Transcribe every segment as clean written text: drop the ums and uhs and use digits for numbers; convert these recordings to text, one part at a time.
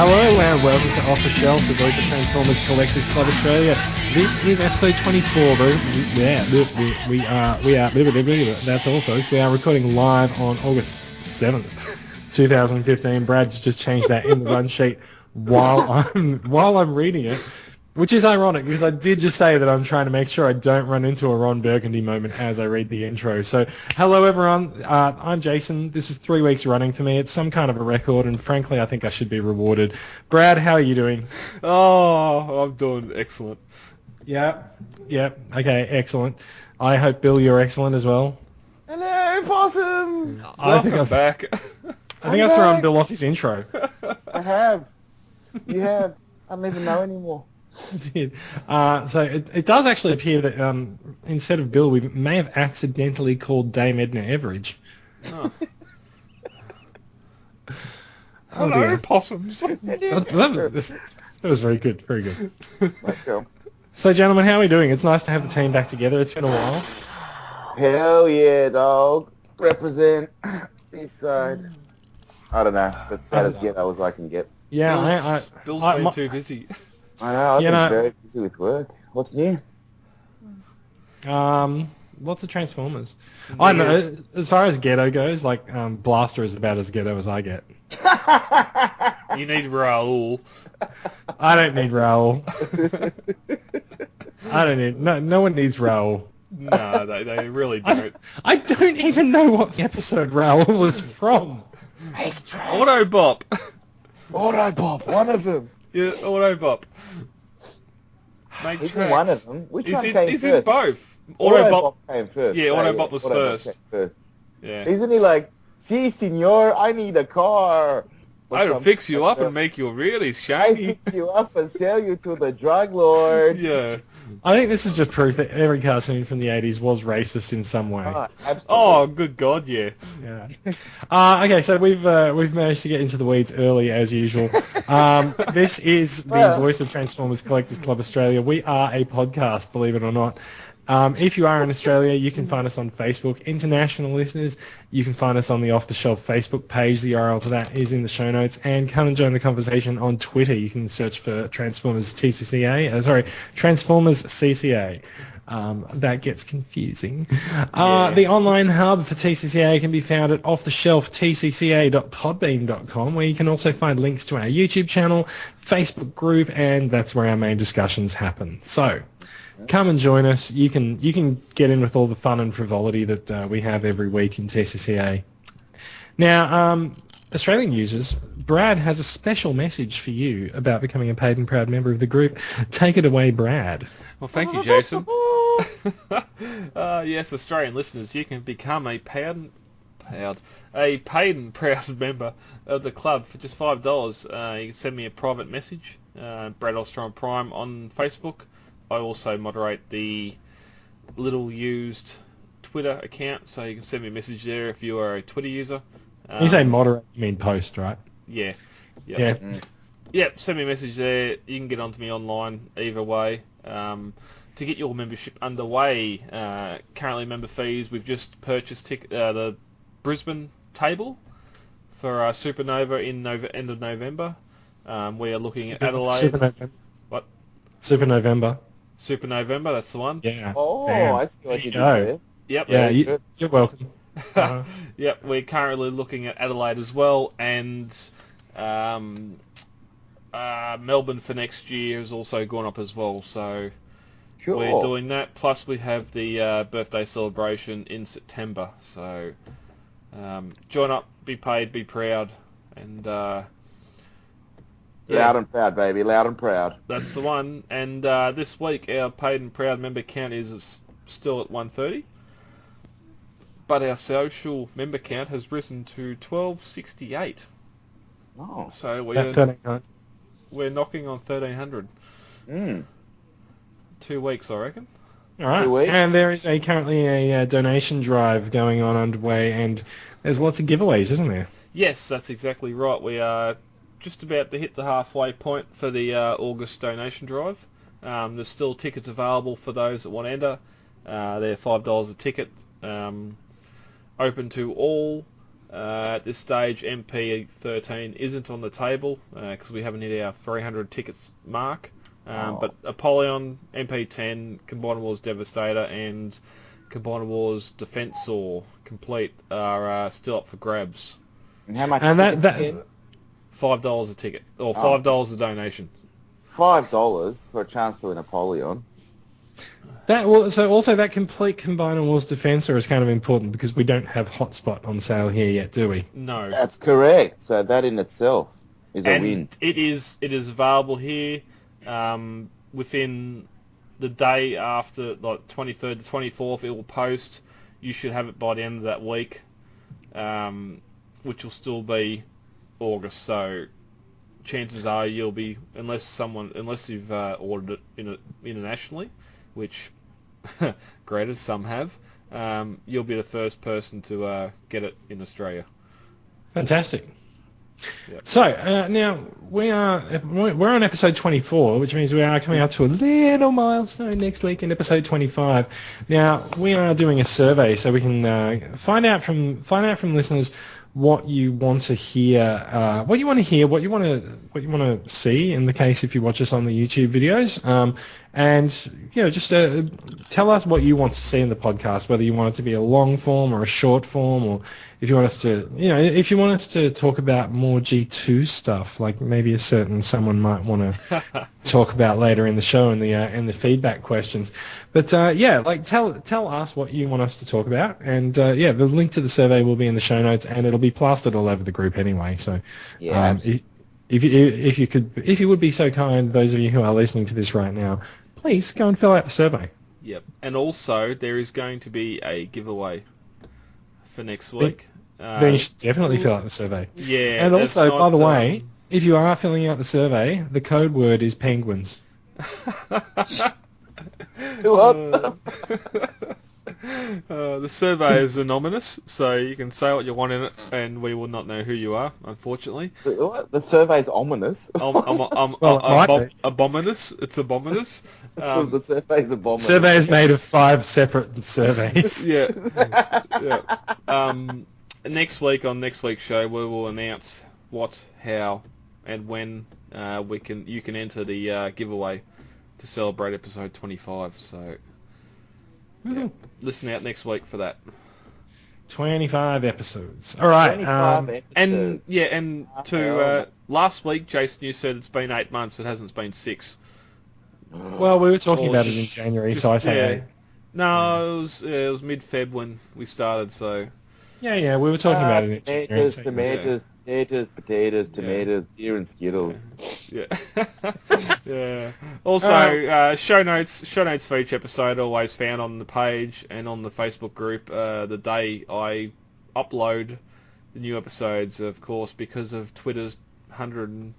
Hello and welcome to Off the Shelf, the voice of Transformers Collectors Club Australia. This is episode 24, bro. That's all, folks. We are recording live on August 7th, 2015. Brad's just changed that in the run sheet while I'm reading it, which is ironic because I did just say that I'm trying to make sure I don't run into a Ron Burgundy moment as I read the intro. So, hello everyone. I'm Jason. This is 3 weeks running for me. It's some kind of a record, and frankly, I think I should be rewarded. Brad, how are you doing? Oh, I'm doing excellent. Yeah. Okay, excellent. I hope, Bill, you're excellent as well. Hello, possums! Welcome back. I think I've thrown Bill off his intro. I have. You have. I don't even know anymore. I did. So it does actually appear that instead of Bill, we may have accidentally called Dame Edna Everidge. Oh. Oh Hello, dear. possums. That was very good, very good. Let's go. So, gentlemen, how are we doing? It's nice to have the team back together. It's been a while. Hell yeah, dog. Represent East Side. I don't know. That's about as ghetto as I can get. Yeah, Bill's I- been my- too busy. I know. I've You been know- very busy with work. What's new? lots of Transformers. I know. As far as ghetto goes, like Blaster is about as ghetto as I get. You need Raoul. I don't need Raoul. I don't need no one needs Raoul. No, they really don't. I don't even know what episode Raoul was from. Autobop. Autobop, one of them. Yeah, Autobop. Make He's tracks. in one of them. Which one came He's first? in both. Autobop came first. Yeah, Autobop was Autobop first. came first. Yeah. Isn't he like, si, senor, I need a car. Or I'll something fix you like up and that. make you really I shiny. fix you up and sell you to the drug lord. Yeah. I think this is just proof that every cartoon from the 80s was racist in some way. Absolutely. Oh, good God, yeah. Yeah. Okay, so we've managed to get into the weeds early as usual. This is the Well. Voice of Transformers Collectors Club Australia. We are a podcast, believe it or not. If you are in Australia, you can find us on Facebook. International listeners, you can find us on the Off the Shelf Facebook page. The URL to that is in the show notes. And come and join the conversation on Twitter. You can search for Transformers Transformers CCA. That gets confusing. The online hub for TCCA can be found at offtheshelftcca.podbean.com, where you can also find links to our YouTube channel, Facebook group, and that's where our main discussions happen. So, come and join us. You can get in with all the fun and frivolity that we have every week in TCCA. Now, Australian users, Brad has a special message for you about becoming a paid and proud member of the group. Take it away, Brad. Well, thank you, Jason. Yes, Australian listeners, you can become a paid and proud member of the club for just $5. You can send me a private message, Brad Ostrom Prime on Facebook. I also moderate the little used Twitter account, so you can send me a message there if you are a Twitter user. When you say moderate, you mean post, right? Yeah. Yeah. Yep, send me a message there. You can get onto me online either way. To get your membership underway, currently member fees, we've just purchased the Brisbane table for Supernova in end of November. We are looking at Adelaide. Super November. What? Super November. Super November, that's the one. Yeah. Oh, Damn. I see what you did There you there. Yep. Yeah, good. you're welcome. Uh-huh. Yep, we're currently looking at Adelaide as well, and Melbourne for next year has also gone up as well, so Cool. we're doing that. Plus we have the birthday celebration in September, so join up, be paid, be proud, and Loud and proud, baby. Loud and proud. that's the one. And this week our paid and proud member count is still at 130. But our social member count has risen to 1268. Oh. So About 13 we're knocking on 1300. 2 weeks, I reckon. All right. 2 weeks. And there is currently a donation drive going on underway, and there's lots of giveaways, isn't there? Yes, that's exactly right. We are just about to hit the halfway point for the August donation drive. There's still tickets available for those that want to enter. They're $5 a ticket. Open to all At this stage, MP13 isn't on the table because we haven't hit our 300 tickets mark. But Apollyon, MP10, Combiner Wars Devastator, and Combiner Wars Defensor Complete are still up for grabs. And how much? And that $5 a ticket, or $5 a donation. $5 for a chance to win Apollyon. So also that complete Combiner Wars Defensor is kind of important because we don't have Hotspot on sale here yet, do we? No. That's correct. So that in itself is a win. It is available here within the day after, like 23rd to 24th. It will post. You should have it by the end of that week, which will still be August. So chances are you'll be, unless you've ordered it internationally, which granted some have, you'll be the first person to get it in Australia. Fantastic. Yep. So now we're on episode 24, which means we are coming up to a little milestone next week in episode 25. Now we are doing a survey so we can find out from listeners what you want to hear, what you want to see in the case if you watch us on the YouTube videos, and just tell us what you want to see in the podcast, whether you want it to be a long form or a short form, or if you want us to talk about more G2 stuff, like maybe a certain someone might want to talk about later in the show in the feedback questions. But tell us what you want us to talk about, and the link to the survey will be in the show notes, and it'll be plastered all over the group anyway. So if you would be so kind, those of you who are listening to this right now, please go and fill out the survey. Yep. And also there is going to be a giveaway for next week. Then you should definitely fill out the survay. Yeah. And also, by the way, if you are filling out the survey, the code word is penguins. The survey is anonymous, so you can say what you want in it, and we will not know who you are, unfortunately. What? The survey's ominous. Abominous. It's abominous. The survey's abominous. Survey is made of 5 separate surveys. Yeah. Next week on next week's show, we will announce what, how, and when you can enter the giveaway to celebrate episode 25. So. Yeah. Listen out next week for that. 25 episodes. All right. 25 episodes. And last week, Jason, you said it's been 8 months. It hasn't been 6. Well, we were talking about it in January, so I say 8. No, it was mid-Feb when we started. So. Yeah, we were talking about it in January. Potatoes, tomatoes, beer and Skittles. Yeah. Yeah. Also, show notes for each episode are always found on the page and on the Facebook group. The day I upload the new episodes, of course, because of Twitter's 100 and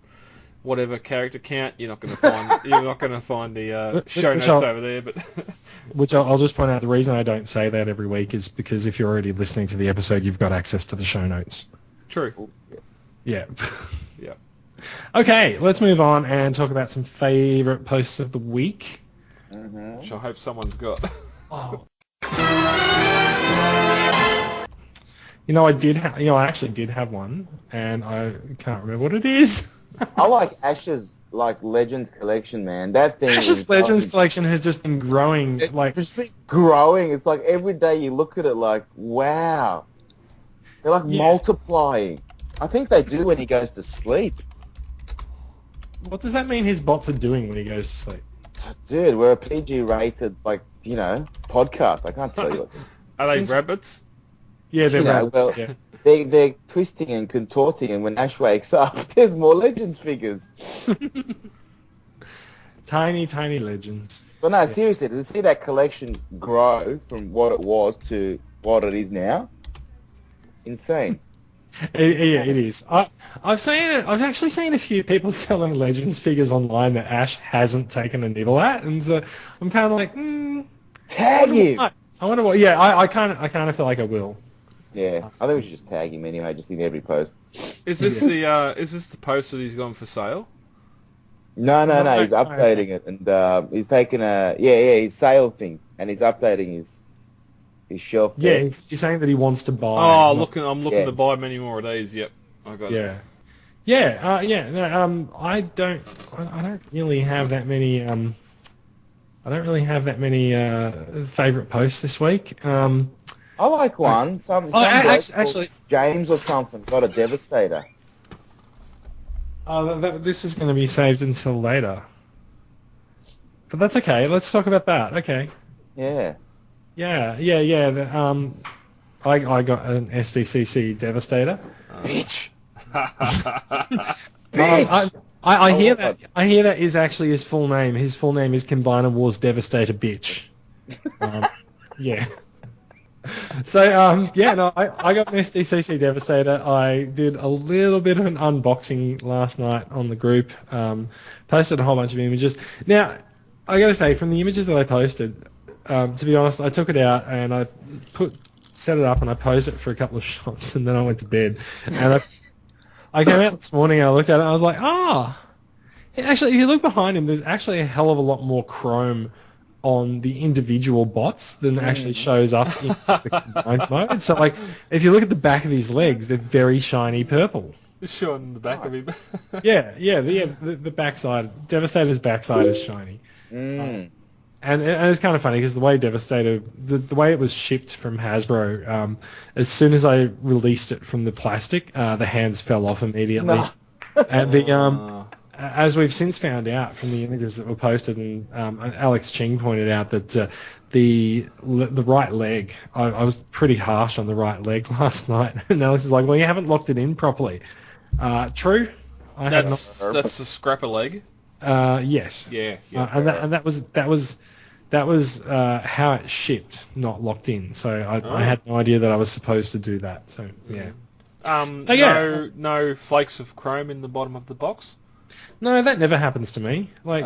whatever character count, you're not going to find the show notes over there. But which I'll just point out, the reason I don't say that every week is because if you're already listening to the episode, you've got access to the show notes. True. Yeah. Yeah. Okay, let's move on and talk about some favourite posts of the week. Mm-hmm. Which I hope someone's got. Oh. I actually did have one, and I can't remember what it is. I like Ash's Legends collection, man. That thing. Ash's Legends collection has just been growing. It's just been growing. It's like every day you look at it, like, wow, they're multiplying. I think they do when he goes to sleep. What does that mean his bots are doing when he goes to sleep? Dude, we're a PG-rated, podcast. I can't tell you what. Are they rabbits? Yeah, they're rabbits. Well, yeah. They're twisting and contorting, and when Ash wakes up, there's more Legends figures. Tiny, tiny Legends. But no, seriously, to see that collection grow from what it was to what it is now, insane. It is. I've actually seen a few people selling Legends figures online that Ash hasn't taken a nibble at, and so I'm kind of like, tag him. I wonder what. Yeah, I kind of feel like I will. Yeah, I think we should just tag him anyway, just in every post. Is this the post that he's gone for sale? No, he's updating it, and he's taken his sale thing, and he's updating his shelf Yeah, there. he's saying that he wants to buy. Oh, not- I'm looking Yeah. to buy many more of these. Yep, I got it. Yeah. Yeah, no, I don't really have that many, favorite posts this week. I like one. Some Oh, bloke actually, called James or something got a Devastator. this is going to be saved until later. But that's okay. Let's talk about that. Okay. Yeah. Yeah. I got an SDCC Devastator. Bitch. I hear that. I hear that is actually his full name. His full name is Combiner Wars Devastator Bitch. Yeah. So I got an SDCC Devastator. I did a little bit of an unboxing last night on the group. Posted a whole bunch of images. Now, I got to say, from the images that I posted, to be honest, I took it out and I set it up and I posed it for a couple of shots, and then I went to bed. And I came out this morning and I looked at it and I was like, actually, if you look behind him, there's actually a hell of a lot more chrome on the individual bots than actually shows up in the combined mode. So, like, if you look at the back of his legs, they're very shiny purple. Showing the back of him. The backside, Devastator's backside is shiny. Mm. And it's kind of funny because the way Devastator, the way it was shipped from Hasbro, as soon as I released it from the plastic, the hands fell off immediately. No. And as we've since found out from the images that were posted, and Alex Ching pointed out that the right leg, I was pretty harsh on the right leg last night, and Alex was like, "Well, you haven't locked it in properly." True. That's the scrapper leg. Yes. Yeah. And that was how it shipped, not locked in. So I had no idea that I was supposed to do that. So yeah. No flakes of chrome in the bottom of the box. No, that never happens to me. Like,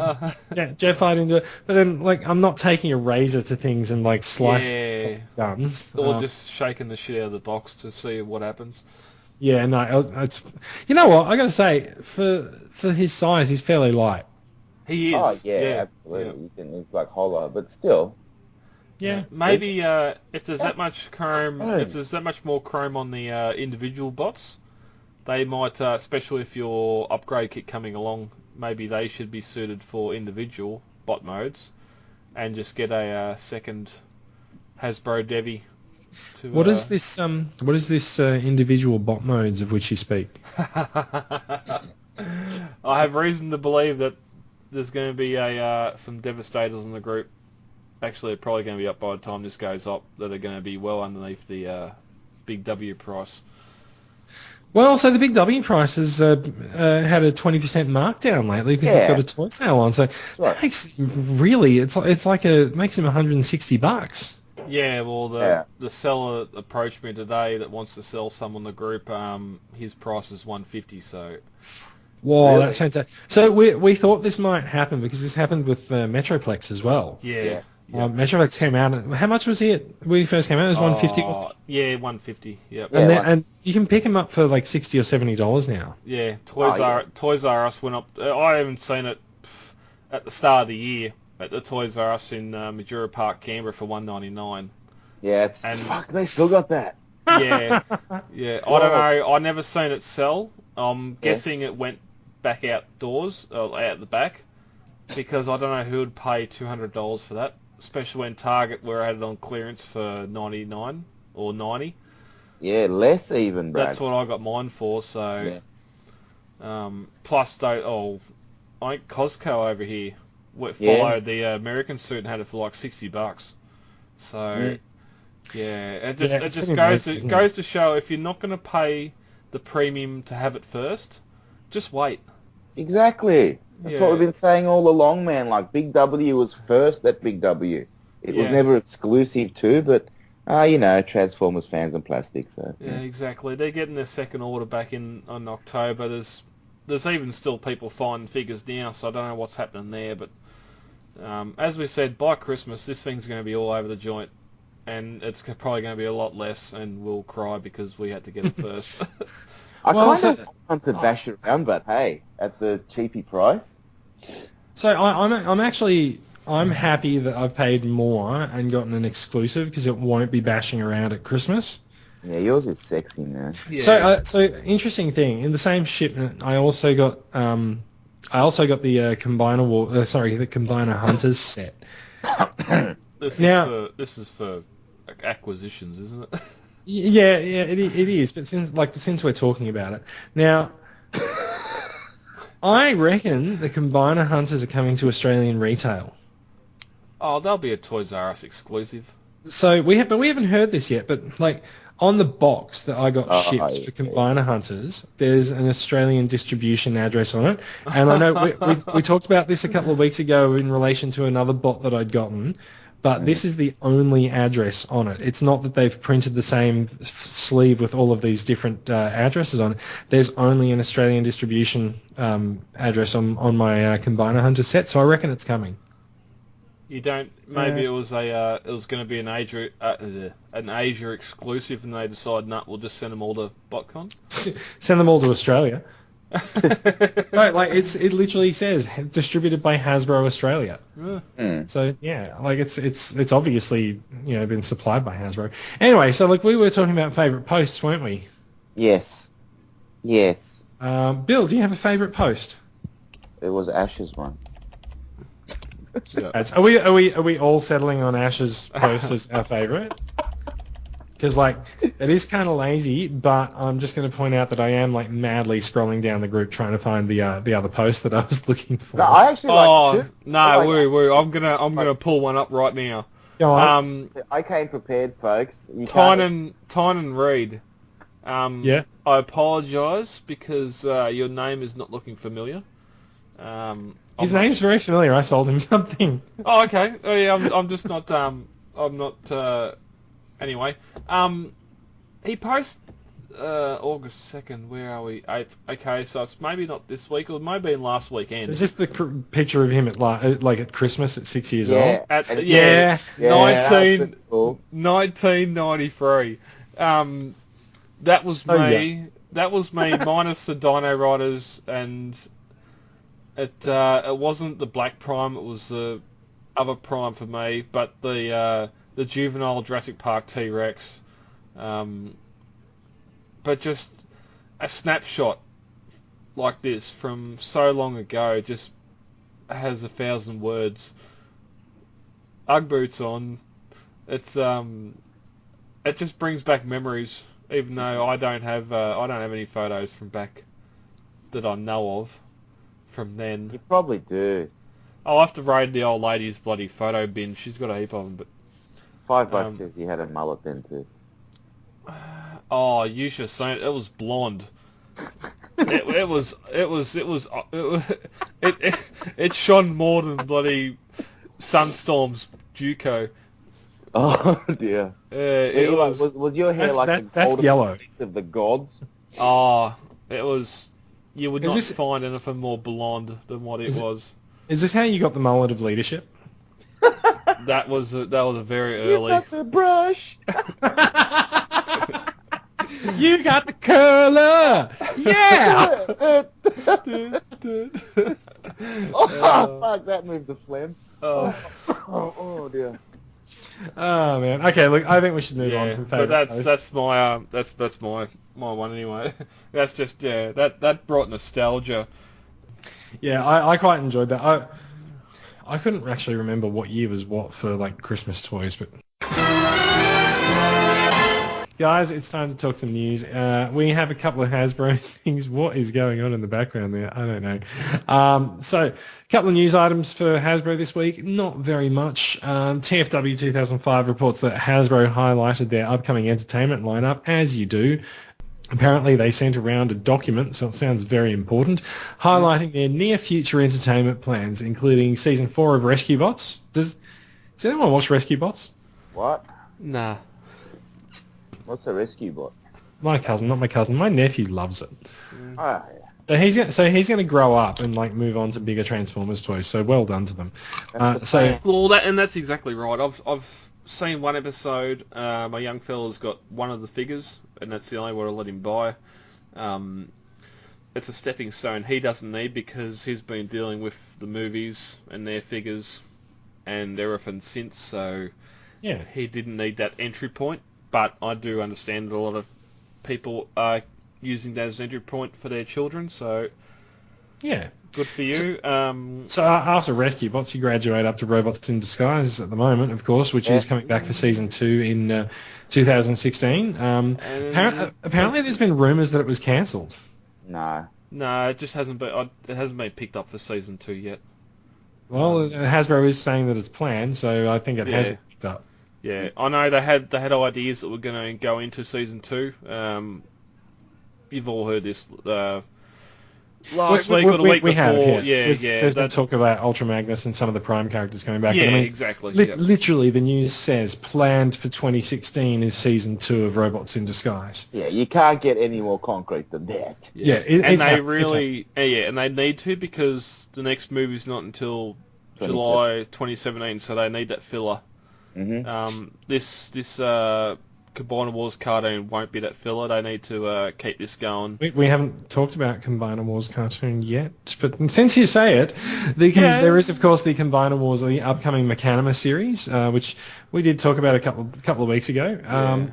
Jeff, I didn't do it. But then, like, I'm not taking a razor to things and like slicing off guns. Or just shaking the shit out of the box to see what happens. Yeah, no, it's. You know what? I got to say, for his size, he's fairly light. He is. Oh, yeah, absolutely. Yeah. You can, it's like hollow, but still. Yeah. Maybe if there's that much chrome, if there's that much more chrome on the individual bots, they might, especially if your upgrade kit coming along, maybe they should be suited for individual bot modes, and just get a second Hasbro Devi. What is this? What is this individual bot modes of which you speak? I have reason to believe that there's going to be some Devastators in the group. Actually, they're probably going to be up by the time this goes up. That are going to be well underneath the Big W price. Well, so the Big W price has had a 20% markdown lately because they've got a toy sale on. So that makes really it's like makes him $160. Yeah, well, the seller approached me today that wants to sell some on the group. His price is $150. So. Whoa, Really? that's fantastic. So we thought this might happen because this happened with Metroplex as well. Yeah. Metroplex came out. How much was he when he first came out? It was $150. Yeah, $150. Yep. And you can pick them up for like $60 or $70 now. Yeah, Toys R Us went up. I haven't seen it at the start of the year at the Toys R Us in Majura Park, Canberra for $199. Yeah, fuck, they still got that. Yeah. I don't know. I never seen it sell. I'm guessing it went back outdoors, out the back, because I don't know who would pay $200 for that, especially when Target were had it on clearance for $99 or $90. Yeah, less even, Brad. That's what I got mine for. So, plus, I think Costco over here followed the American suit and had it for like $60. So, it just goes to show if you're not going to pay the premium to have it first, just wait. Exactly. That's what we've been saying all along, man. Like, Big W was first at Big W. It was never exclusive to, but, Transformers fans and plastic, so... Yeah, exactly. They're getting their second order back in October. There's even still people finding figures now, so I don't know what's happening there, but as we said, by Christmas, this thing's going to be all over the joint, and it's probably going to be a lot less, and we'll cry because we had to get it first. I kind of want to bash it around, but hey, at the cheapy price. So I'm actually I'm happy that I've paid more and gotten an exclusive because it won't be bashing around at Christmas. Yeah, yours is sexy, man. Yeah. So interesting thing. In the same shipment, I also got the the Combiner Hunters set. This is for acquisitions, isn't it? Yeah, it is. But since we're talking about it now, I reckon the Combiner Hunters are coming to Australian retail. Oh, there'll be a Toys R Us exclusive. So we haven't heard this yet, but like on the box that I got shipped for Combiner Hunters, there's an Australian distribution address on it, and I know we talked about this a couple of weeks ago in relation to another bot that I'd gotten, but this is the only address on it. It's not that they've printed the same sleeve with all of these different addresses on it. There's only an Australian distribution address on my Combiner Hunter set, so I reckon it's coming. You don't. Maybe it was it was going to be an Asia exclusive, and they decided, nah, we'll just send them all to BotCon. Send them all to Australia. No, like it literally says distributed by Hasbro Australia. So yeah, like it's obviously been supplied by Hasbro. Anyway, so like we were talking about favourite posts, weren't we? Yes. Bill, do you have a favourite post? It was Ash's one. Yeah. Are we all settling on Ash's post as our favourite? Because like it is kind of lazy, but I'm just going to point out that I am like madly scrolling down the group trying to find the other post that I was looking for. No, I actually woo! I'm gonna pull one up right now. Go on. I came prepared, folks. Tynan Reid. Yeah. I apologise because your name is not looking familiar. His name's very familiar. I sold him something. Oh, okay. Oh, yeah, I'm just not. I'm not. Anyway, he posted August 2nd. Where are we? 8th. Okay, so it's maybe not this week, or maybe in last weekend. Is this the picture of him at Christmas at 6 years old? Yeah. 1993. That was me. Oh, yeah. That was me minus the Dino Riders, and it wasn't the Black Prime. It was the other Prime for me, but the juvenile Jurassic Park T-Rex. But just a snapshot like this from so long ago just has 1,000 words. Ugg boots on. It's it just brings back memories, even though I don't have any photos from back that I know of from then. You probably do. I'll have to raid the old lady's bloody photo bin. She's got a heap of them, but $5 says you had a mullet then too. oh, you should have seen it. It was blonde. It shone more than bloody Sunstorm's Juco. Oh dear. Was your hair that's the golden yellow piece of the gods? Oh, it was. You would not this- find anything more blonde than what it was. Is this how you got the mullet of leadership? That was a very You early. got the brush. You got the curler! Yeah! Oh, fuck, that moved the phlegm. Oh, Oh dear. Oh man. Okay, look, I think we should move on yeah, from but favourite that's my that's my one anyway. That's just that brought nostalgia. Yeah, I quite enjoyed that. I couldn't actually remember what year was what for like Christmas toys, but guys, it's time to talk some news. We have a couple of Hasbro things. What is going on in the background there? I don't know. So, a couple of news items for Hasbro this week. Not very much. TFW 2005 reports that Hasbro highlighted their upcoming entertainment lineup, as you do. Apparently, they sent around a document, so it sounds very important, highlighting their near-future entertainment plans, including Season 4 of Rescue Bots. Does anyone watch Rescue Bots? What? Nah. What's a rescue bot? My cousin, not my cousin. My nephew loves it. Oh, yeah. So he's gonna grow up and like move on to bigger Transformers toys. So well done to them. Well, that's exactly right. I've seen one episode. My young fella's got one of the figures, and that's the only one I'll let him buy. It's a stepping stone he doesn't need because he's been dealing with the movies and their figures and everything since, so Yeah. he didn't need that entry point. But I do understand that a lot of people are using that as an entry point for their children, so Yeah. good for you. So after Rescue Bots, you graduate up to Robots in Disguise at the moment, of course, which is coming back for season 2 in 2016. Apparently, there's been rumours that it was cancelled. No. No, it just hasn't been picked up for season 2 yet. Well, Hasbro is saying that it's planned, so I think it has been picked up. Yeah, I know they had ideas that were going to go into season 2. You've all heard this last week or the week before. There's been talk about Ultra Magnus and some of the Prime characters coming back. Yeah, but I mean, exactly. Literally, the news says planned for 2016 is season 2 of Robots in Disguise. Yeah, you can't get any more concrete than that. And they need to, because the next movie's not until July 2017, so they need that filler. Mm-hmm. This Combiner Wars cartoon won't be that filler. They need to keep this going. We haven't talked about Combiner Wars cartoon yet, but since you say it, there is, of course, the Combiner Wars, the upcoming Machinima series, which we did talk about a couple of weeks ago.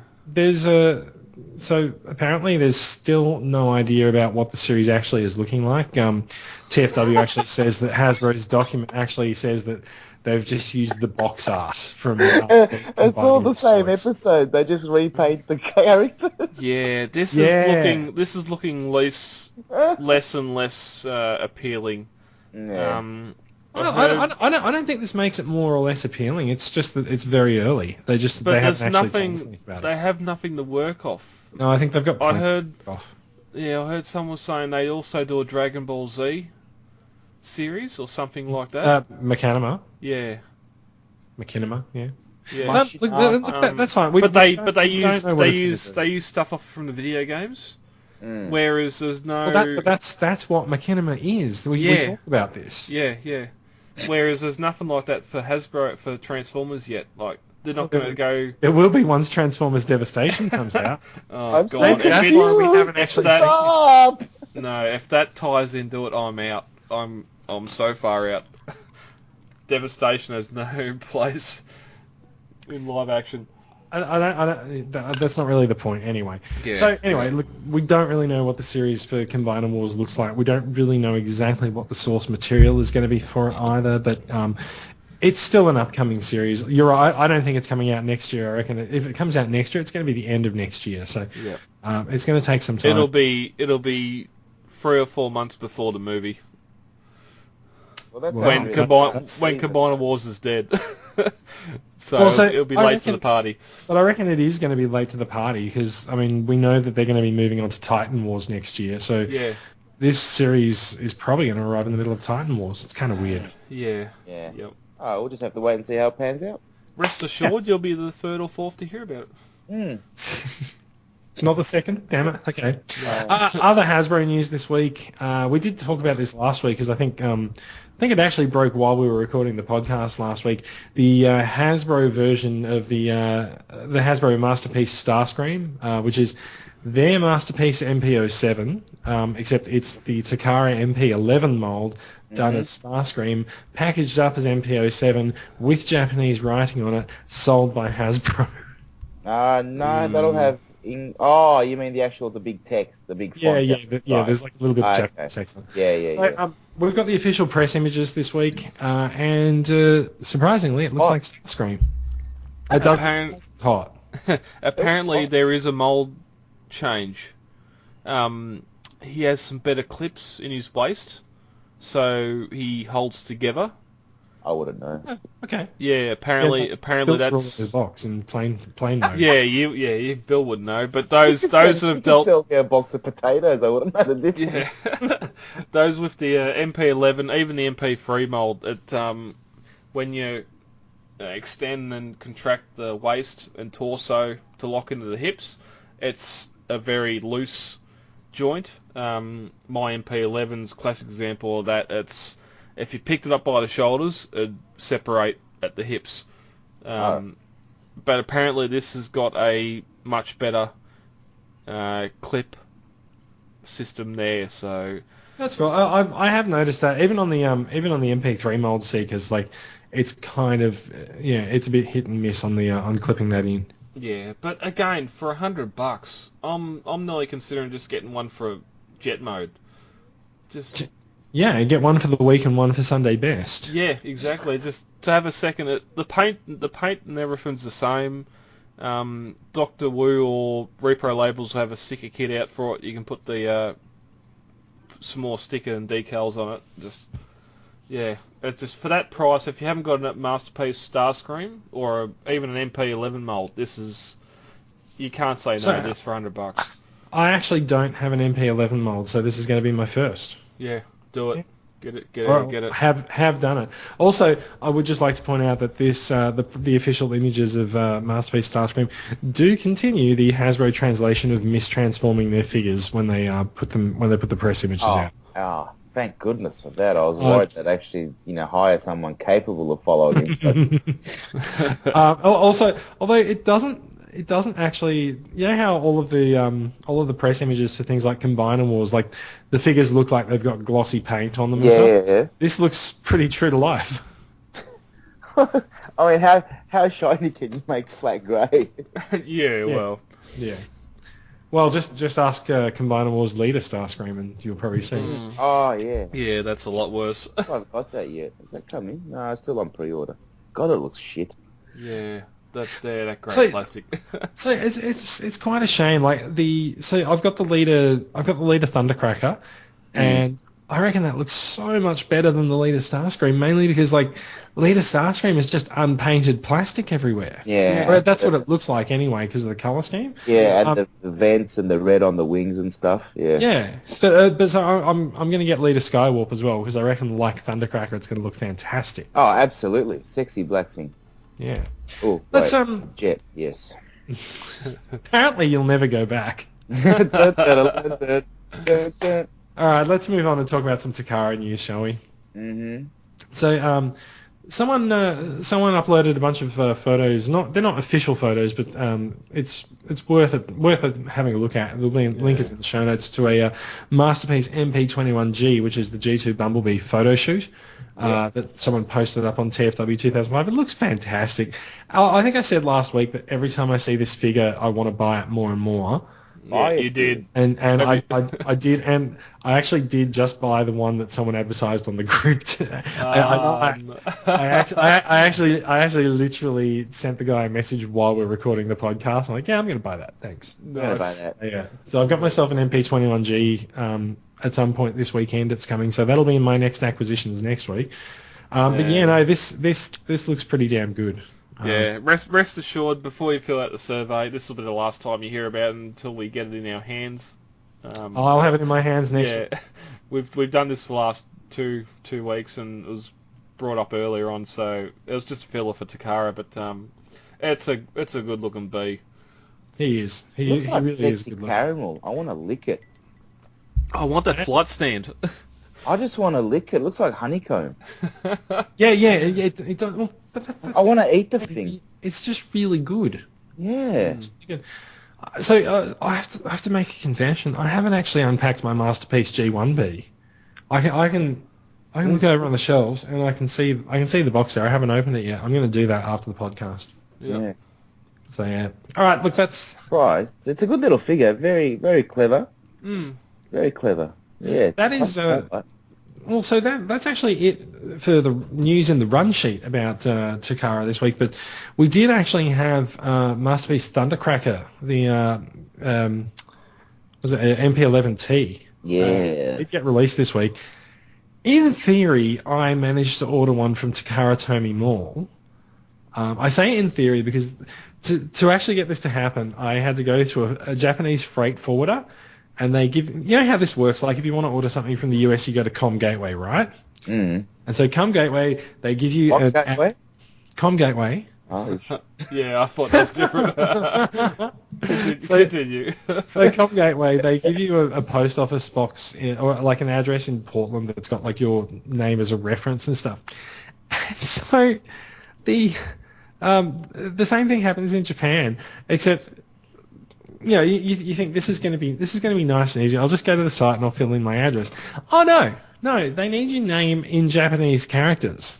So apparently there's still no idea about what the series actually is looking like. TFW actually says that Hasbro's document actually says that they've just used the box art from... it's all the same episode. They just repaint the characters. Yeah, this is looking less and less appealing. Yeah. I don't think this makes it more or less appealing. It's just that it's very early. They haven't actually told us anything about it. They have nothing to work off. No, I think they've got. I heard someone saying they also do a Dragon Ball Z series or something like that. Machinima. Yeah. Machinima. Yeah. Yeah. That's fine. They use stuff off from the video games. Whereas there's no... But that's what Machinima is. We talked about this. Yeah, yeah. Whereas there's nothing like that for Hasbro, for Transformers yet. Like, they're not going to go... It will be once Transformers Devastation comes out. Oh, God. That's why we haven't actually... No, if that ties into it, I'm out. I'm so far out. Devastation has no place in live action. I don't. That's not really the point, anyway. Yeah. So anyway, look, we don't really know what the series for Combiner Wars looks like. We don't really know exactly what the source material is going to be for it either. But it's still an upcoming series. You're right. I don't think it's coming out next year. I reckon if it comes out next year, it's going to be the end of next year. So it's going to take some time. It'll be 3 or 4 months before the movie. When Combiner Wars is dead. So it'll be late for the party. But I reckon it is going to be late to the party because, I mean, we know that they're going to be moving on to Titan Wars next year. So this series is probably going to arrive in the middle of Titan Wars. It's kind of weird. Yeah. Yep. Oh, we'll just have to wait and see how it pans out. Rest assured, you'll be the third or fourth to hear about it. Not the second? Damn it. Okay. Other Hasbro news this week. We did talk about this last week because I think it actually broke while we were recording the podcast last week. The Hasbro version of the Hasbro Masterpiece Starscream, which is their Masterpiece MP07, except it's the Takara MP11 mold done as Starscream, packaged up as MP07 with Japanese writing on it, sold by Hasbro. No, that'll have... Oh, you mean the big text, the big font? Yeah. There's like a little bit of Japanese text on it. So, we've got the official press images this week, and surprisingly, it looks like Starscream. It does. It's hot. Apparently, there is a mold change. He has some better clips in his waist, so he holds together. I wouldn't know. Oh, okay. Yeah, apparently that's the box in plain mode. Yeah, Bill would know. But those that have dealt sell me a box of potatoes, I wouldn't know the difference. Yeah, those with the MP11, even the MP3 mold, it when you extend and contract the waist and torso to lock into the hips, it's a very loose joint. My MP11's classic example of that. It's if you picked it up by the shoulders, it'd separate at the hips. But apparently this has got a much better clip system there, so... That's cool. I have noticed that even on the MP3 mold seekers, like it's kind of it's a bit hit and miss on the on clipping that in. Yeah, but again, for $100, I'm nearly considering just getting one for jet mode. Just Yeah, get one for the week and one for Sunday best. yeah, exactly. Just to have a second. The paint and everything's the same. Doctor Wu or Repro Labels will have a sticker kit out for it. You can put the some more sticker and decals on it. Just yeah, it's just for that price. If you haven't got a Masterpiece Starscream or even an MP11 mold, you can't say no to this for $100. I actually don't have an MP11 mold, so this is going to be my first. Yeah, do it. Get it. Or Get it. Have done it. Also, I would just like to point out that this the official images of Masterpiece Starscream do continue the Hasbro translation of mistransforming their figures when they put the press images out. Oh, thank goodness for that. I was worried that actually, hire someone capable of following instructions. Also, although it doesn't actually, how all of the press images for things like Combiner Wars, like the figures look like they've got glossy paint on them. And stuff. Yeah. This looks pretty true to life. I mean, how shiny can you make flat grey? Yeah, well. Yeah. Well, just ask Combiner Wars leader Starscream and you'll probably see. Oh, yeah. Yeah, that's a lot worse. I haven't got that yet. Has that come in? No, it's still on pre-order. God, it looks shit. Yeah, that great plastic. So it's quite a shame. Like I've got the leader Thundercracker, and I reckon that looks so much better than the leader Starscream, mainly because like leader Starscream is just unpainted plastic everywhere. Yeah, or that's what it looks like anyway because of the color scheme. Yeah, and the vents and the red on the wings and stuff. Yeah. Yeah, but so I'm going to get leader Skywarp as well because I reckon like Thundercracker it's going to look fantastic. Oh, absolutely, sexy black thing. Yeah. Oh, let's Jet. Yes. Apparently you'll never go back. All right, let's move on and talk about some Takara news, shall we? Mm-hmm. So, someone uploaded a bunch of photos. They're not official photos, but it's worth it having a look at. There'll be link is in the show notes to a Masterpiece MP21G, which is the G2 Bumblebee photo shoot that someone posted up on TFW 2005. It looks fantastic. I think I said last week that every time I see this figure, I want to buy it more and more. Yeah, you did. And I did, and I actually did just buy the one that someone advertised on the group. I actually literally sent the guy a message while we're recording the podcast. I'm like, yeah, I'm going to buy that. Thanks. I'm going to buy that. Yeah. So I've got myself an MP21G at some point this weekend. It's coming, so that'll be in my next acquisitions next week. But yeah, no, this looks pretty damn good. Yeah, rest assured, before you fill out the survey, this will be the last time you hear about it until we get it in our hands. I'll have it in my hands next week. We've done this for the last two weeks, and it was brought up earlier on, so it was just a filler for Takara, but it's a good looking bee. He is. He like really is good looking. Caramel. I want to lick it. I want that flight stand. I just want to lick it. It looks like honeycomb. Yeah. It does. Well, I want to eat the thing. It's just really good. Yeah. So I have to make a confession. I haven't actually unpacked my Masterpiece G1B. I can look over on the shelves and I can see the box there. I haven't opened it yet. I'm going to do that after the podcast. Yeah. So yeah. All right. Look, that's surprised. It's a good little figure. Very, very clever. Very clever. Yeah. That is. Well, so that's actually it for the news in the run sheet about Takara this week. But we did actually have Masterpiece Thundercracker, the was it MP11T? Yes. It get released this week. In theory, I managed to order one from Takara Tomy Mall. I say in theory because to actually get this to happen, I had to go to a Japanese freight forwarder. And they give, you know how this works, like if you want to order something from the US, you go to Com Gateway, right? Mm. And so Com Gateway, they give you... Gateway? Com Gateway. Oh. Yeah, I thought that's different. Continue. So Com Gateway, they give you a post office box, or like an address in Portland that's got like your name as a reference and stuff. And so the same thing happens in Japan, except... You know, you think this is going to be nice and easy. I'll just go to the site and I'll fill in my address. Oh no, they need your name in Japanese characters.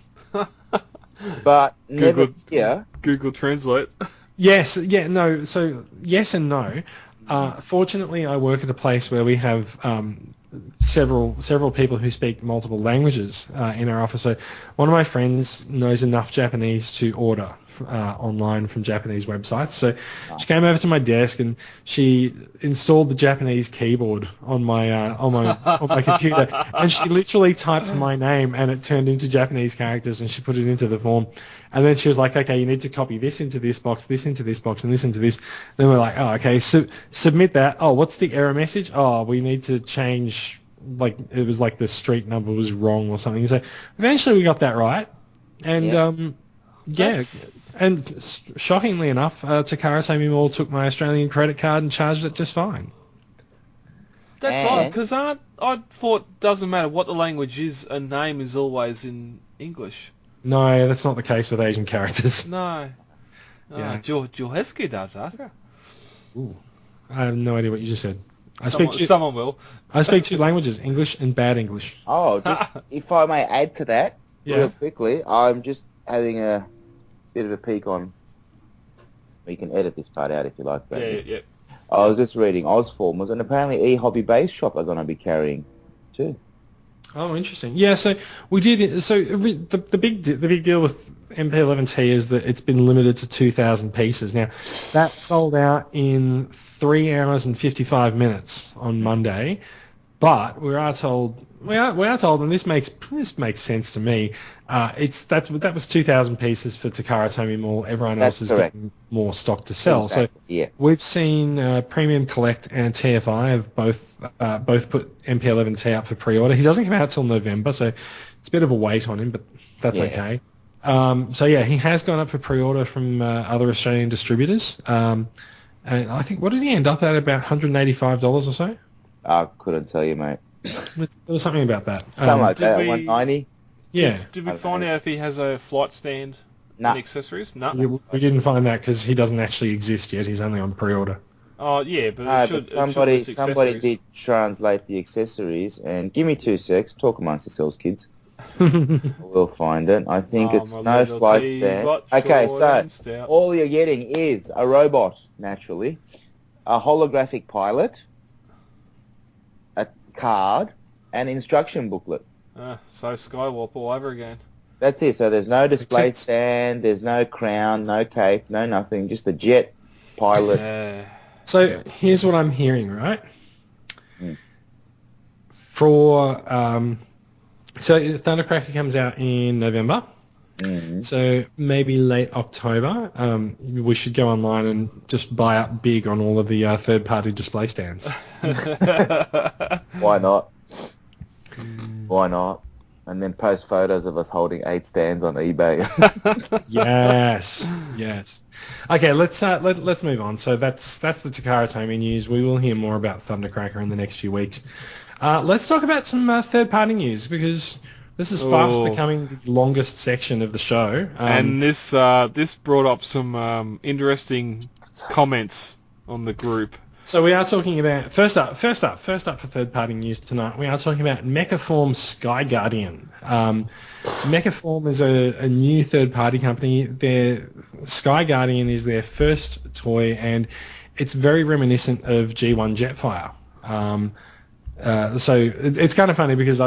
but never Google- fear. Google Translate. Yes, yeah, no. So yes and no. Fortunately, I work at a place where we have several people who speak multiple languages in our office. So one of my friends knows enough Japanese to order online from Japanese websites. So she came over to my desk and she installed the Japanese keyboard on my on my computer, and she literally typed my name and it turned into Japanese characters, and she put it into the form. And then she was like, okay, you need to copy this into this box, this into this box, and this into this. Then we're like, oh, okay, so submit that. Oh, what's the error message? Oh, we need to change, like, it was like the street number was wrong or something. So eventually we got that right. And, and shockingly enough, Takara Tomy took my Australian credit card and charged it just fine. That's odd, because I thought doesn't matter what the language is, a name is always in English. No, that's not the case with Asian characters. No. Yeah. Joheski does that. Ooh, I have no idea what you just said. Someone will. I speak two languages, English and bad English. Oh, just, if I may add to that real quickly, I'm just having a bit of a peek on. You can edit this part out if you like. Yeah. I was just reading Ozformers, and apparently eHobby Base Shop are going to be carrying too. Oh, interesting. Yeah, so we did. So the big deal with MP11T is that it's been limited to 2,000 pieces. Now, that sold out in 3 hours and 55 minutes on Monday, but we are told, and this makes sense to me. That was 2,000 pieces for Takara Tomy Mall. Everyone else is getting more stock to sell. Exactly, so we've seen Premium Collect and TFI have both put MP11T up for pre-order. He doesn't come out till November, so it's a bit of a wait on him, but that's okay. He has gone up for pre-order from other Australian distributors. And I think, what did he end up at, about $185 or so? I couldn't tell you, mate. There was something about that. Something like that, 190. Yeah. Did we find out if he has a flight stand and accessories? No. We didn't find that because he doesn't actually exist yet. He's only on pre-order. Oh, yeah, but, somebody did translate the accessories, and give me 2 secs. Talk amongst yourselves, kids. We'll find it. I think it's no flight stand. Okay, so all you're getting is a robot, naturally, a holographic pilot, a card, and instruction booklet. So Skywarp all over again. That's it. So there's no display stand, there's no crown, no cape, no nothing, just a jet pilot. So here's what I'm hearing, right? For so Thundercracker comes out in November. So maybe late October, we should go online and just buy up big on all of the third-party display stands. Why not? Why not? And then post photos of us holding 8 stands on eBay. Yes. Okay, let's move on. So that's the Takara Tomy news. We will hear more about Thundercracker in the next few weeks. Let's talk about some third-party news, because this is fast becoming the longest section of the show. And this brought up some interesting comments on the group. So we are talking about, first up for third-party news tonight, we are talking about Mechaform Sky Guardian. Mechaform is a new third-party company. Their Sky Guardian is their first toy, and it's very reminiscent of G1 Jetfire. So it's kind of funny because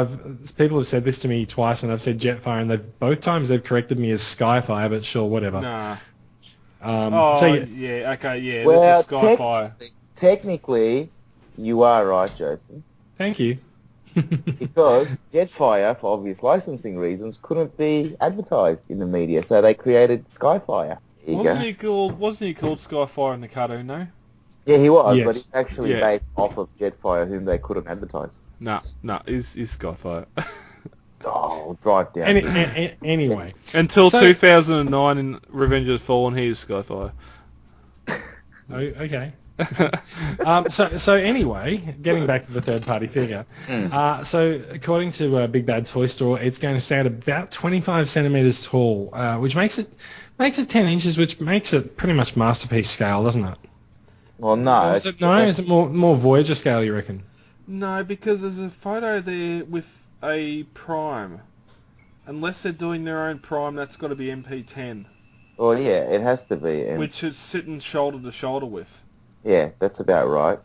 people have said this to me twice, and I've said Jetfire, and both times they've corrected me as Skyfire, but sure, whatever. Nah. Well, this is Skyfire. Technically, you are right, Jason. Thank you. Because Jetfire, for obvious licensing reasons, couldn't be advertised in the media, so they created Skyfire. Wasn't he called Skyfire in the cartoon, no? Yeah, he was, Yes. but he's actually based off of Jetfire, whom they couldn't advertise. No, he's Skyfire. Oh, drive down. Anyway. Until 2009 in Revenge of the Fallen, he is Skyfire. Okay. So anyway, getting back to the third-party figure. So according to Big Bad Toy Store, it's going to stand about 25 centimeters tall, which makes it 10 inches, which makes it pretty much masterpiece scale, doesn't it? Well, no. Is it more Voyager scale, you reckon? No, because there's a photo there with a Prime. Unless they're doing their own Prime, that's got to be MP10. Oh yeah, it has to be. Which is sitting shoulder to shoulder with. Yeah, that's about right.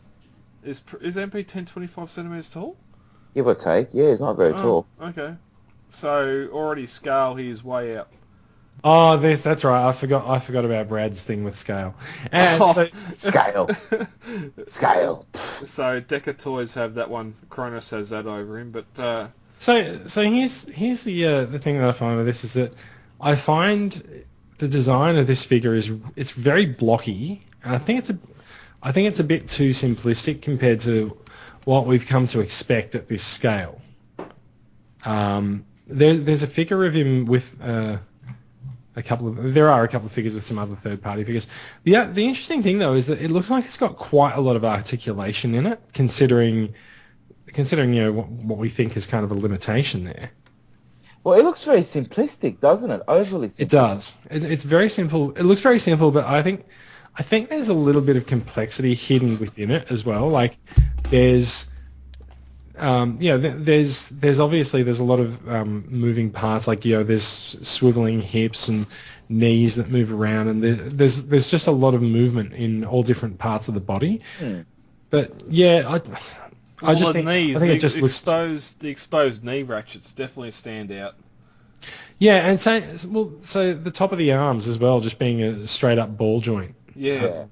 Is MP10 25 centimeters tall? Give or take. Yeah, it's not very tall. Okay. So already scale he's way out. Oh, that's right. I forgot about Brad's thing with scale. And so scale. So Deca Toys have that one. Kronos has that over him, but so here's the thing that I find with this is that I find the design of this figure it's very blocky, and I think it's a bit too simplistic compared to what we've come to expect at this scale. There's a figure of him with there are a couple of figures with some other third-party figures. The interesting thing though is that it looks like it's got quite a lot of articulation in it, considering what we think is kind of a limitation there. Well, it looks very simplistic, doesn't it? Overly simplistic. It does. It's very simple. It looks very simple, but I think there's a little bit of complexity hidden within it as well. Like there's there's obviously a lot of moving parts. Like there's swiveling hips and knees that move around, and there's just a lot of movement in all different parts of the body. But yeah, I just think it just looks the exposed knee ratchets definitely stand out. Yeah, and so the top of the arms as well, just being a straight up ball joint. Yeah.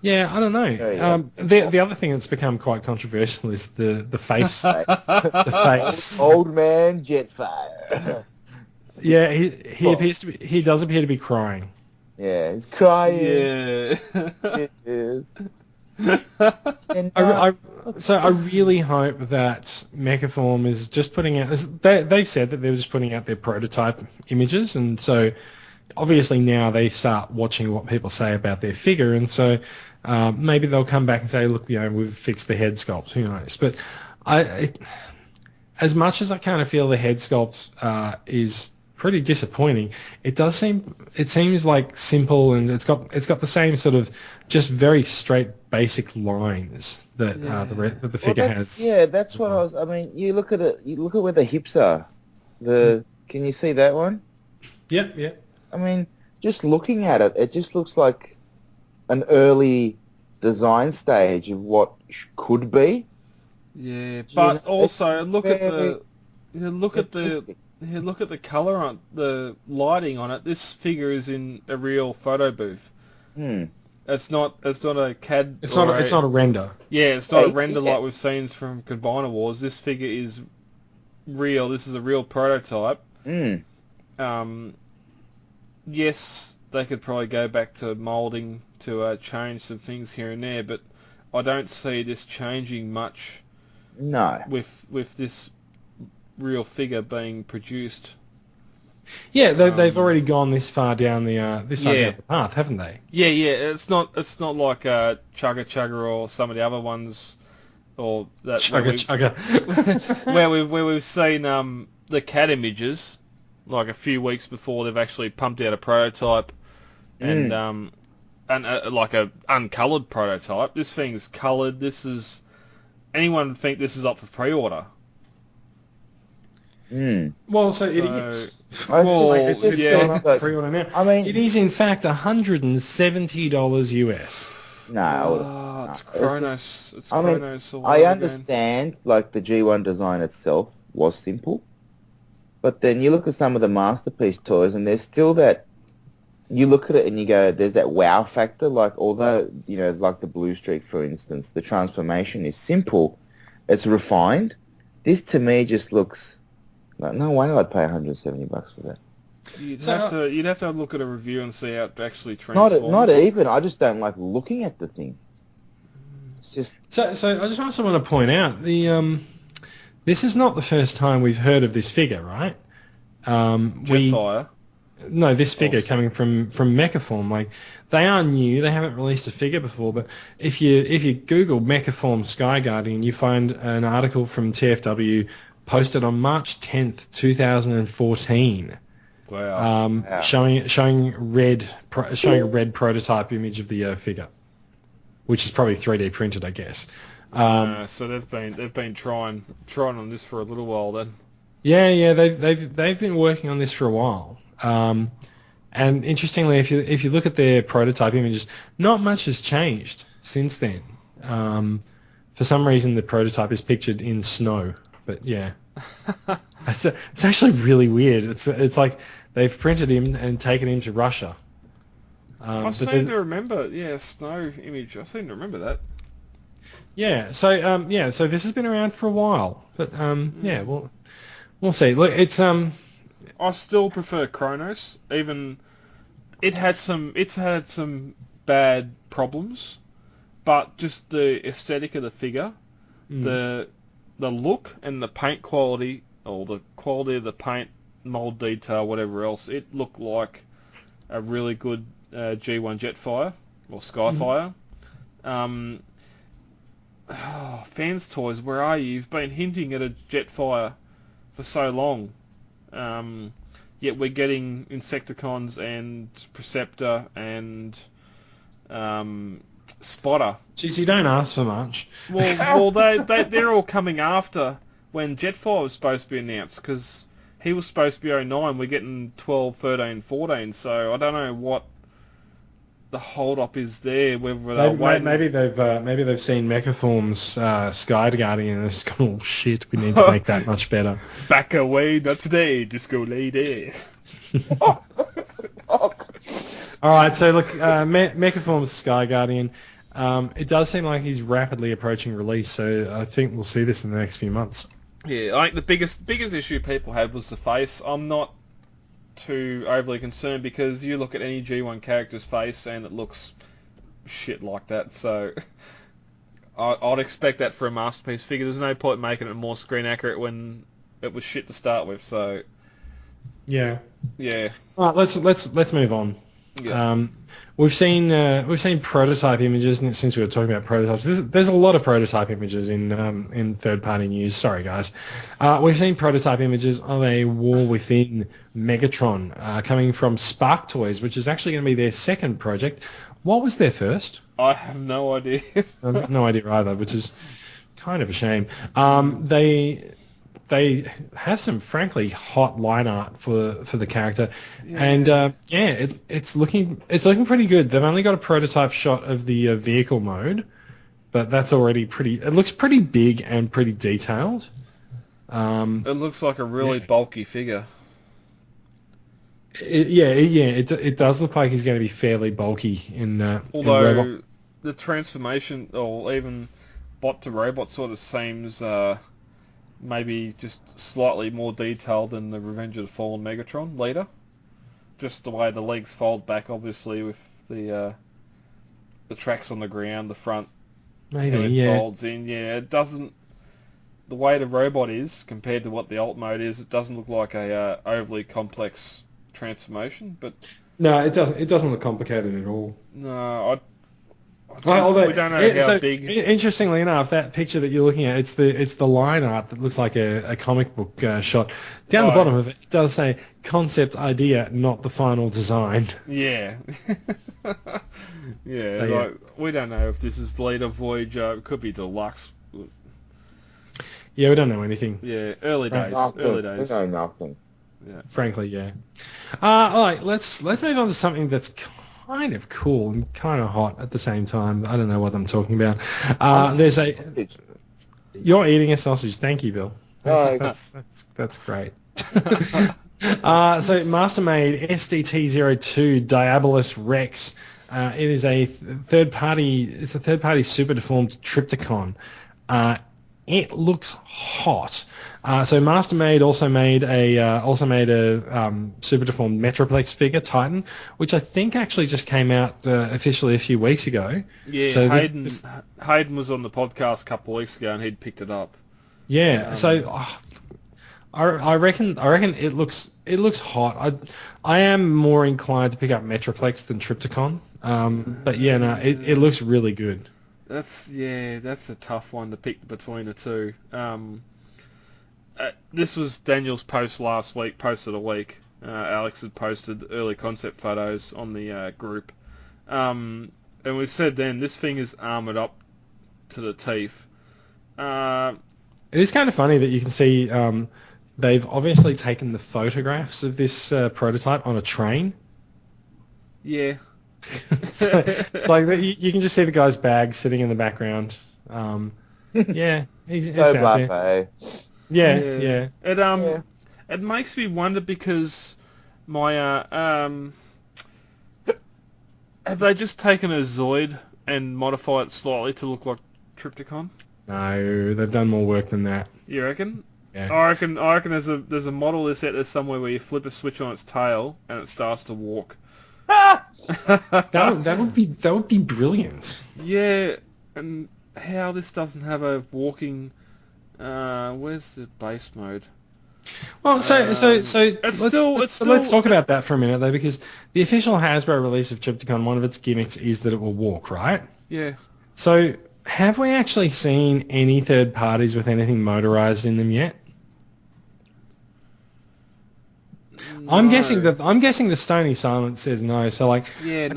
Yeah, I don't know. The other thing that's become quite controversial is the face. The face. Old man Jetfire. Yeah, he does appear to be crying. Yeah, he's crying. Yeah. It is. So I really hope that Mechaform is just putting out. They've said that they're just putting out their prototype images, and so obviously now they start watching what people say about their figure, and so maybe they'll come back and say, look, we've fixed the head sculpt. Who knows? But as much as I kind of feel the head sculpt is pretty disappointing, it seems like simple, and it's got the same sort of just very straight basic lines that the figure has. Yeah, that's what I mean, you look at it. You look at where the hips are. Can you see that one? Yeah. I mean, just looking at it, it just looks like an early design stage of what could be. Yeah, but also look at the colour on the lighting on it. This figure is in a real photo booth. It's not a CAD. It's not a render. Yeah, it's not a render like we've seen from Combiner Wars. This figure is real. This is a real prototype. Yes, they could probably go back to moulding to change some things here and there, but I don't see this changing much. No. With this real figure being produced. Yeah, they've already gone this far down the path, haven't they? Yeah. It's not like Chugga Chugga or some of the other ones, or that Chugga Chugga, where we've seen the CAD images like a few weeks before they've actually pumped out a prototype, and like a uncoloured prototype. This thing's coloured. Anyone would think this is up for pre-order. Well, so it is. Pre-order now. I mean, it is in fact $170 US. No, it's Kronos. It's Kronos. I understand, like the G1 design itself was simple, but then you look at some of the Masterpiece toys, and there's still that. You look at it and you go, there's that wow factor. Like, although like the Blue Streak, for instance, the transformation is simple, it's refined. This to me just looks. No wonder I'd pay $170 for that. You'd have to look at a review and see how it actually transforms. Not even. I just don't like looking at the thing. It's just. So I just also want to point out this is not the first time we've heard of this figure, right? Jetfire. No, this figure coming from Mechaform. Like, they are new. They haven't released a figure before. But if you Google Mechaform Sky Guardian, you find an article from TFW posted on March 10th, 2014. Wow. Showing a red prototype image of the figure, which is probably 3D printed, I guess. So they've been trying on this for a little while then. Yeah, they've been working on this for a while. And interestingly, if you look at their prototype images, not much has changed since then. For some reason, the prototype is pictured in snow. But yeah, it's actually really weird. It's like they've printed him and taken him to Russia. I seem to remember, snow image. I seem to remember that. Yeah, so this has been around for a while, but yeah, we'll see. Look, it's I still prefer Kronos. Even it's had some bad problems, but just the aesthetic of the figure, the look and the paint quality, or the quality of the paint, mold detail, whatever else, it looked like a really good G1 Jetfire or Skyfire. Fans Toys, where are you? You've been hinting at a Jetfire for so long. Yet we're getting Insecticons and Perceptor and Spotter. Jeez, you don't ask for much. Well, they're all coming after when Jetfire was supposed to be announced, because he was supposed to be 09. We're getting 12, 13, 14. So I don't know what the hold up is there. Whether maybe they've seen Mechaform's Sky Guardian and it's gone, oh shit, we need to make that much better. Back away, not today, disco lady. All right, so look, Mechaform's Sky Guardian. It does seem like he's rapidly approaching release, so I think we'll see this in the next few months. Yeah, I think the biggest issue people had was the face. I'm not too overly concerned, because you look at any G1 character's face and it looks shit like that, so I'd expect that for a Masterpiece figure. There's no point making it more screen accurate when it was shit to start with, so yeah. All right, let's move on. Yeah. We've seen prototype images, and since we were talking about prototypes, there's a lot of prototype images in third-party news. Sorry, guys. We've seen prototype images of a War Within Megatron coming from Spark Toys, which is actually going to be their second project. What was their first? I have no idea. I have no idea either, which is kind of a shame. They have some frankly hot line art for the character, and it's looking pretty good. They've only got a prototype shot of the vehicle mode, but that's already pretty. It looks pretty big and pretty detailed. It looks like a really bulky figure. It does look like he's going to be fairly bulky in. Although the transformation, or even bot to robot, sort of seems. Maybe just slightly more detailed than the Revenge of the Fallen Megatron later. Just the way the legs fold back, obviously, with the tracks on the ground, the front head folds in. Yeah, it doesn't... The way the robot is, compared to what the alt mode is, it doesn't look like a overly complex transformation, but... No, it doesn't. It doesn't look complicated at all. No, although, we don't know how big. Interestingly enough, that picture that you're looking at, it's the line art that looks like a comic book shot. Down the bottom of it, it does say concept idea, not the final design. Yeah. We don't know if this is Leader, Voyager. It could be Deluxe. Yeah, we don't know anything. Yeah, early days. We know nothing. Yeah. Frankly, yeah. All right, let's move on to something that's kind of cool and kind of hot at the same time. I don't know what I'm talking about. You're eating a sausage. Thank you, Bill. That's great. So Mastermade SDT-02 Diabolus Rex. It is a third-party. It's a third-party super deformed Trypticon. It looks hot. So Mastermade also made a super deformed Metroplex figure, Titan, which I think actually just came out officially a few weeks ago. Yeah, so Hayden was on the podcast a couple of weeks ago, and he'd picked it up. Yeah, I reckon it looks hot. I am more inclined to pick up Metroplex than Trypticon. But yeah, no, it looks really good. That's a tough one to pick between the two. This was Daniel's post last week, post of the week. Alex had posted early concept photos on the group. And we said then, this thing is armoured up to the teeth. It is kind of funny that you can see they've obviously taken the photographs of this prototype on a train. Yeah. So, it's like you can just see the guy's bag sitting in the background. Yeah, it's so out there. Yeah. It makes me wonder because my have they just taken a Zoid and modified it slightly to look like Trypticon? No, they've done more work than that. You reckon? Yeah. I reckon there's a model that's out there somewhere where you flip a switch on its tail and it starts to walk. that would be brilliant. Yeah, and how this doesn't have a walking. Where's the base mode? Well, let's talk about that for a minute though, because the official Hasbro release of Trypticon, one of its gimmicks is that it will walk, right? Yeah. So have we actually seen any third parties with anything motorized in them yet? No. I'm guessing the Stony Silence says no. So like, I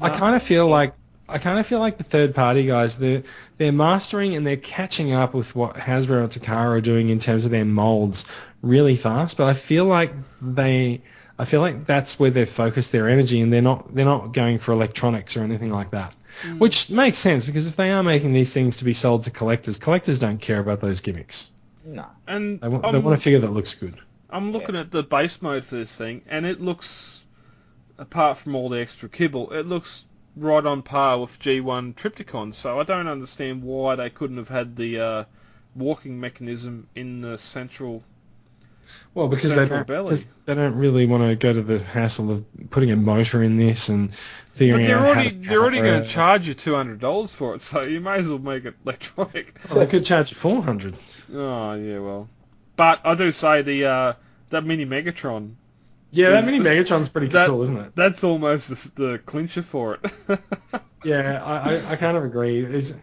kind of feel like the third party guys, they're mastering and they're catching up with what Hasbro and Takara are doing in terms of their molds really fast. But I feel like that's where they've focused their energy, and they're not going for electronics or anything like that. Which makes sense, because if they are making these things to be sold to collectors don't care about those gimmicks. No. And they want a figure that looks good. I'm looking at the base mode for this thing, and it looks, apart from all the extra kibble, it looks right on par with G1 Trypticon. So I don't understand why they couldn't have had the walking mechanism in the central. Well, because they don't really want to go to the hassle of putting a motor in this and figuring out. They're already going to charge you $200 for it, so you may as well make it electronic. Well, they could charge you $400. Oh yeah, well, but I do say that mini Megatron. Yeah, that mini Megatron's pretty cool, isn't it? That's almost the clincher for it. Yeah, I kind of agree. It's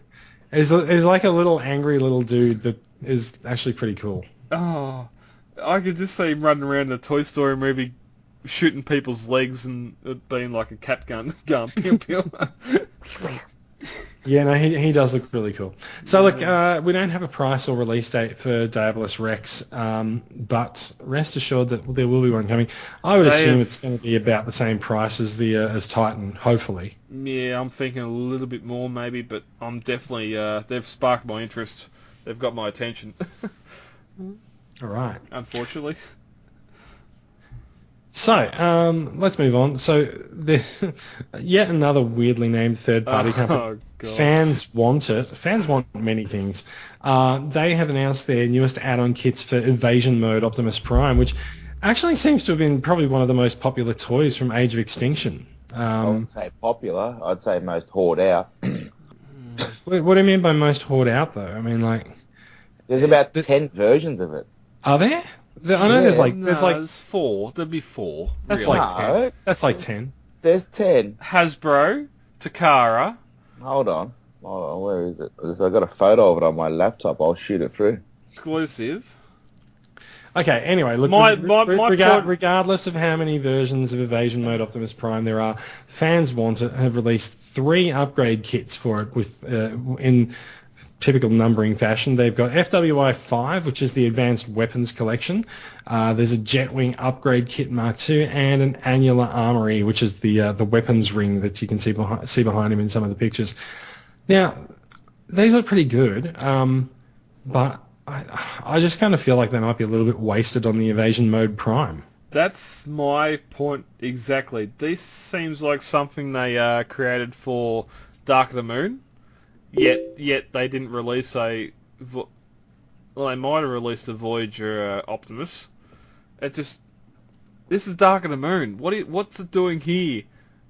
like a little angry little dude that is actually pretty cool. Oh, I could just see him running around in a Toy Story movie, shooting people's legs and it being like a cat gun, going pew pew. Yeah, no, he does look really cool. So look, we don't have a price or release date for Diabolus Rex, but rest assured that there will be one coming. I would assume it's going to be about the same price as as Titan, hopefully. Yeah, I'm thinking a little bit more maybe, but I'm definitely they've sparked my interest. They've got my attention. All right. Unfortunately. So, let's move on. So, yet another weirdly named third-party company. God. Fans want it. Fans want many things. They have announced their newest add-on kits for Evasion Mode Optimus Prime, which actually seems to have been probably one of the most popular toys from Age of Extinction. I wouldn't say popular. I'd say most hoard out. What do you mean by most hoard out, though? I mean, like... There's about 10 versions of it. Are there? I know there's 4. There'd be 4. That's really. Like 10. That's like 10. There's 10. Hasbro, Takara. Hold on. Where is it? I got a photo of it on my laptop. I'll shoot it through. Exclusive. Okay, anyway, look, regardless of how many versions of Evasion Mode Optimus Prime there are, fans want it, have released 3 upgrade kits for it with in typical numbering fashion. They've got FWI 5, which is the Advanced Weapons Collection. There's a Jetwing Upgrade Kit Mark II, and an Annular Armory, which is the weapons ring that you can see behind him in some of the pictures. Now, these are pretty good, but I just kind of feel like they might be a little bit wasted on the Evasion Mode Prime. That's my point exactly. This seems like something they created for Dark of the Moon. Yet they didn't release they might have released a Voyager Optimus. This is Dark of the Moon. What's it doing here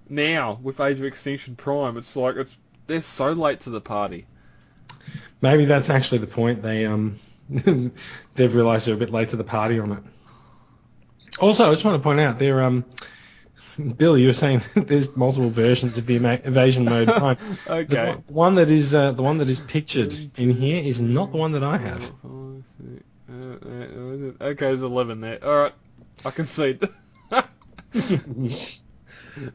now with Age of Extinction Prime? It's like they're so late to the party. Maybe that's actually the point. They they've realised they're a bit late to the party on it. Also, I just want to point out Bill, you were saying there's multiple versions of the Evasion Mode Prime. Okay. The one that is pictured in here is not the one that I have. Okay, there's 11 there. All right, I concede.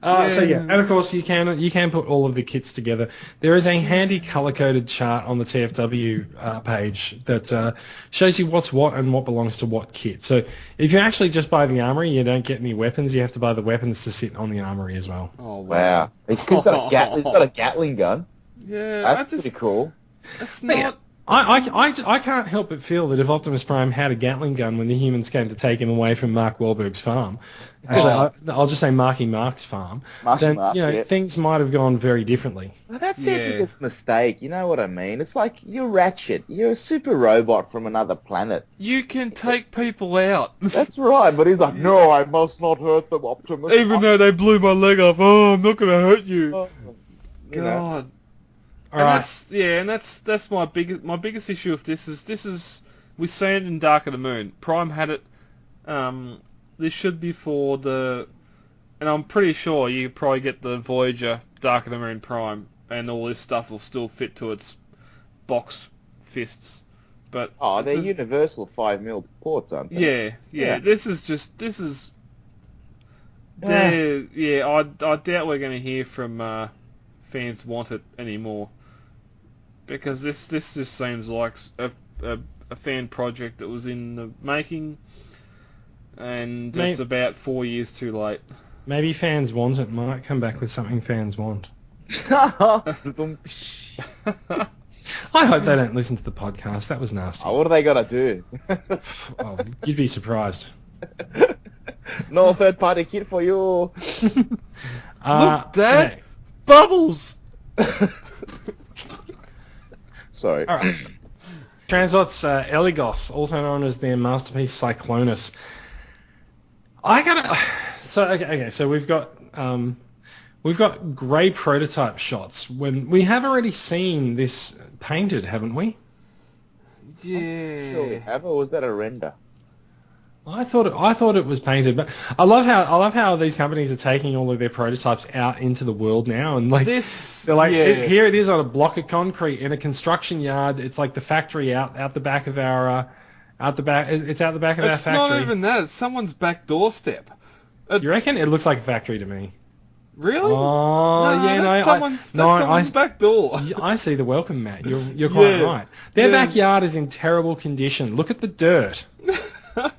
So yeah, and of course you can put all of the kits together. There is a handy color-coded chart on the TFW page that shows you what's what and what belongs to what kit. So if you actually just buy the armory, you don't get any weapons. You have to buy the weapons to sit on the armory as well. Oh wow! He's got a Gatling gun. Yeah, that's pretty cool. That's not. I can't help but feel that if Optimus Prime had a Gatling gun when the humans came to take him away from Mark Wahlberg's farm, actually, I'll just say Marky Mark's farm, things might have gone very differently. Well, that's their biggest mistake, you know what I mean? It's like, you're Ratchet, you're a super robot from another planet. You can take people out. That's right, but he's like, no, I must not hurt them, Optimus. Even though they blew my leg off, I'm not going to hurt you. God. That's my biggest issue with this is we see it in Dark of the Moon. Prime had it. This should be for the, and I'm pretty sure you could probably get the Voyager Dark of the Moon Prime, and all this stuff will still fit to its box fists. But they're universal 5mm ports, aren't they? Yeah. This is. I doubt we're going to hear from fans want it anymore. Because this just seems like a fan project that was in the making, and it's about 4 years too late. Maybe fans want it. Might come back with something fans want. I hope they don't listen to the podcast. That was nasty. What are they gonna do? You'd be surprised. No third-party kit for you. Look, Dad, Bubbles. Sorry. All right. Transbots Eligos, also known as their masterpiece Cyclonus. So we've got grey prototype shots. When we have already seen this painted, haven't we? Yeah. Sure we have, or was that a render? I thought it was painted, but I love how these companies are taking all of their prototypes out into the world now, and they're like here it is on a block of concrete in a construction yard. It's like the factory out the back of our It's out the back of our factory. It's not even that. It's someone's back doorstep. You reckon? It looks like a factory to me. Really? Oh, that's someone's back door. I see the welcome mat. You're quite right. Their backyard is in terrible condition. Look at the dirt.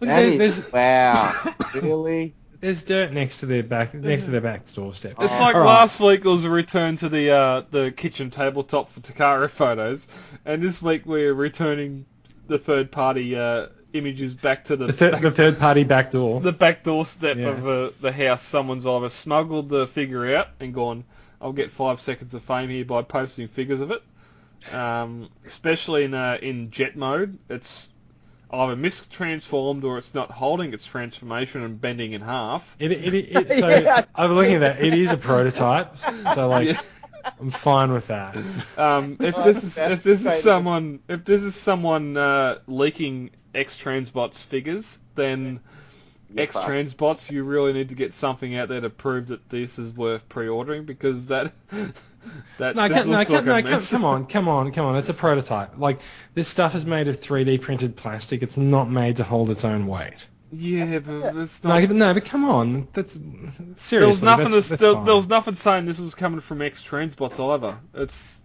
Wow, really? There's dirt next to their back doorstep. It's like last week was a return to the kitchen tabletop for Takara photos, and this week we're returning the third party images back to the third party back door. The back doorstep of the house. Someone's either smuggled the figure out and gone, I'll get 5 seconds of fame here by posting figures of it. Especially in jet mode, it's either mistransformed or it's not holding its transformation and bending in half. So I'm looking at that. It is a prototype, so I'm fine with that. If this is someone leaking X-Transbots figures, then X-Transbots, you really need to get something out there to prove that this is worth pre-ordering, because come on. It's a prototype. Like, this stuff is made of 3D printed plastic. It's not made to hold its own weight. Yeah, but it's not... No, but come on. That's seriously. There was nothing saying this was coming from X-Transbots either. It's...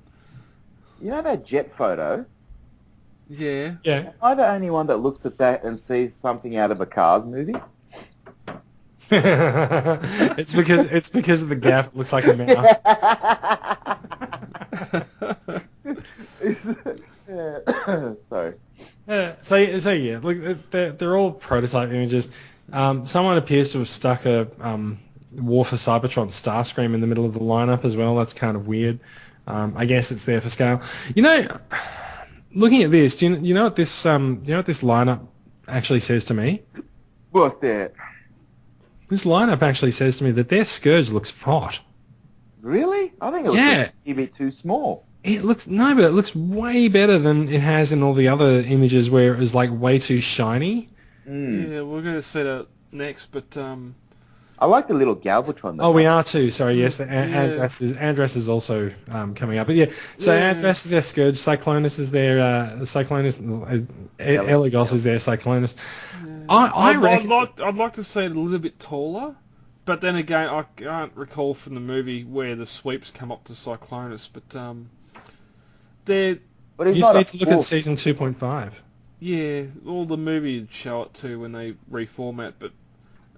You know that jet photo? Yeah. Yeah. Am I the only one that looks at that and sees something out of a Cars movie? It's because of the gaff. It looks like a mouth. Sorry. So yeah, look, they're all prototype images. Someone appears to have stuck a War for Cybertron Starscream in the middle of the lineup as well. That's kind of weird. I guess it's there for scale. Looking at this, do you know what this lineup actually says to me? What's that? This lineup actually says to me that their Scourge looks hot. Really? I think it looks a bit too small. It looks way better than it has in all the other images where it was like way too shiny. Yeah, we're going to see that next, but I like the little Galvatron. Oh, we are too. Sorry, yes. Andress is also coming up. But Andress is their Scourge. Cyclonus is their Eligos is their Cyclonus. I'd like to see it a little bit taller. But then again, I can't recall from the movie where the sweeps come up to Cyclonus, but they're... But he's You not need to look at season 2.5. Yeah, all the movie would show it too when they reformat, but...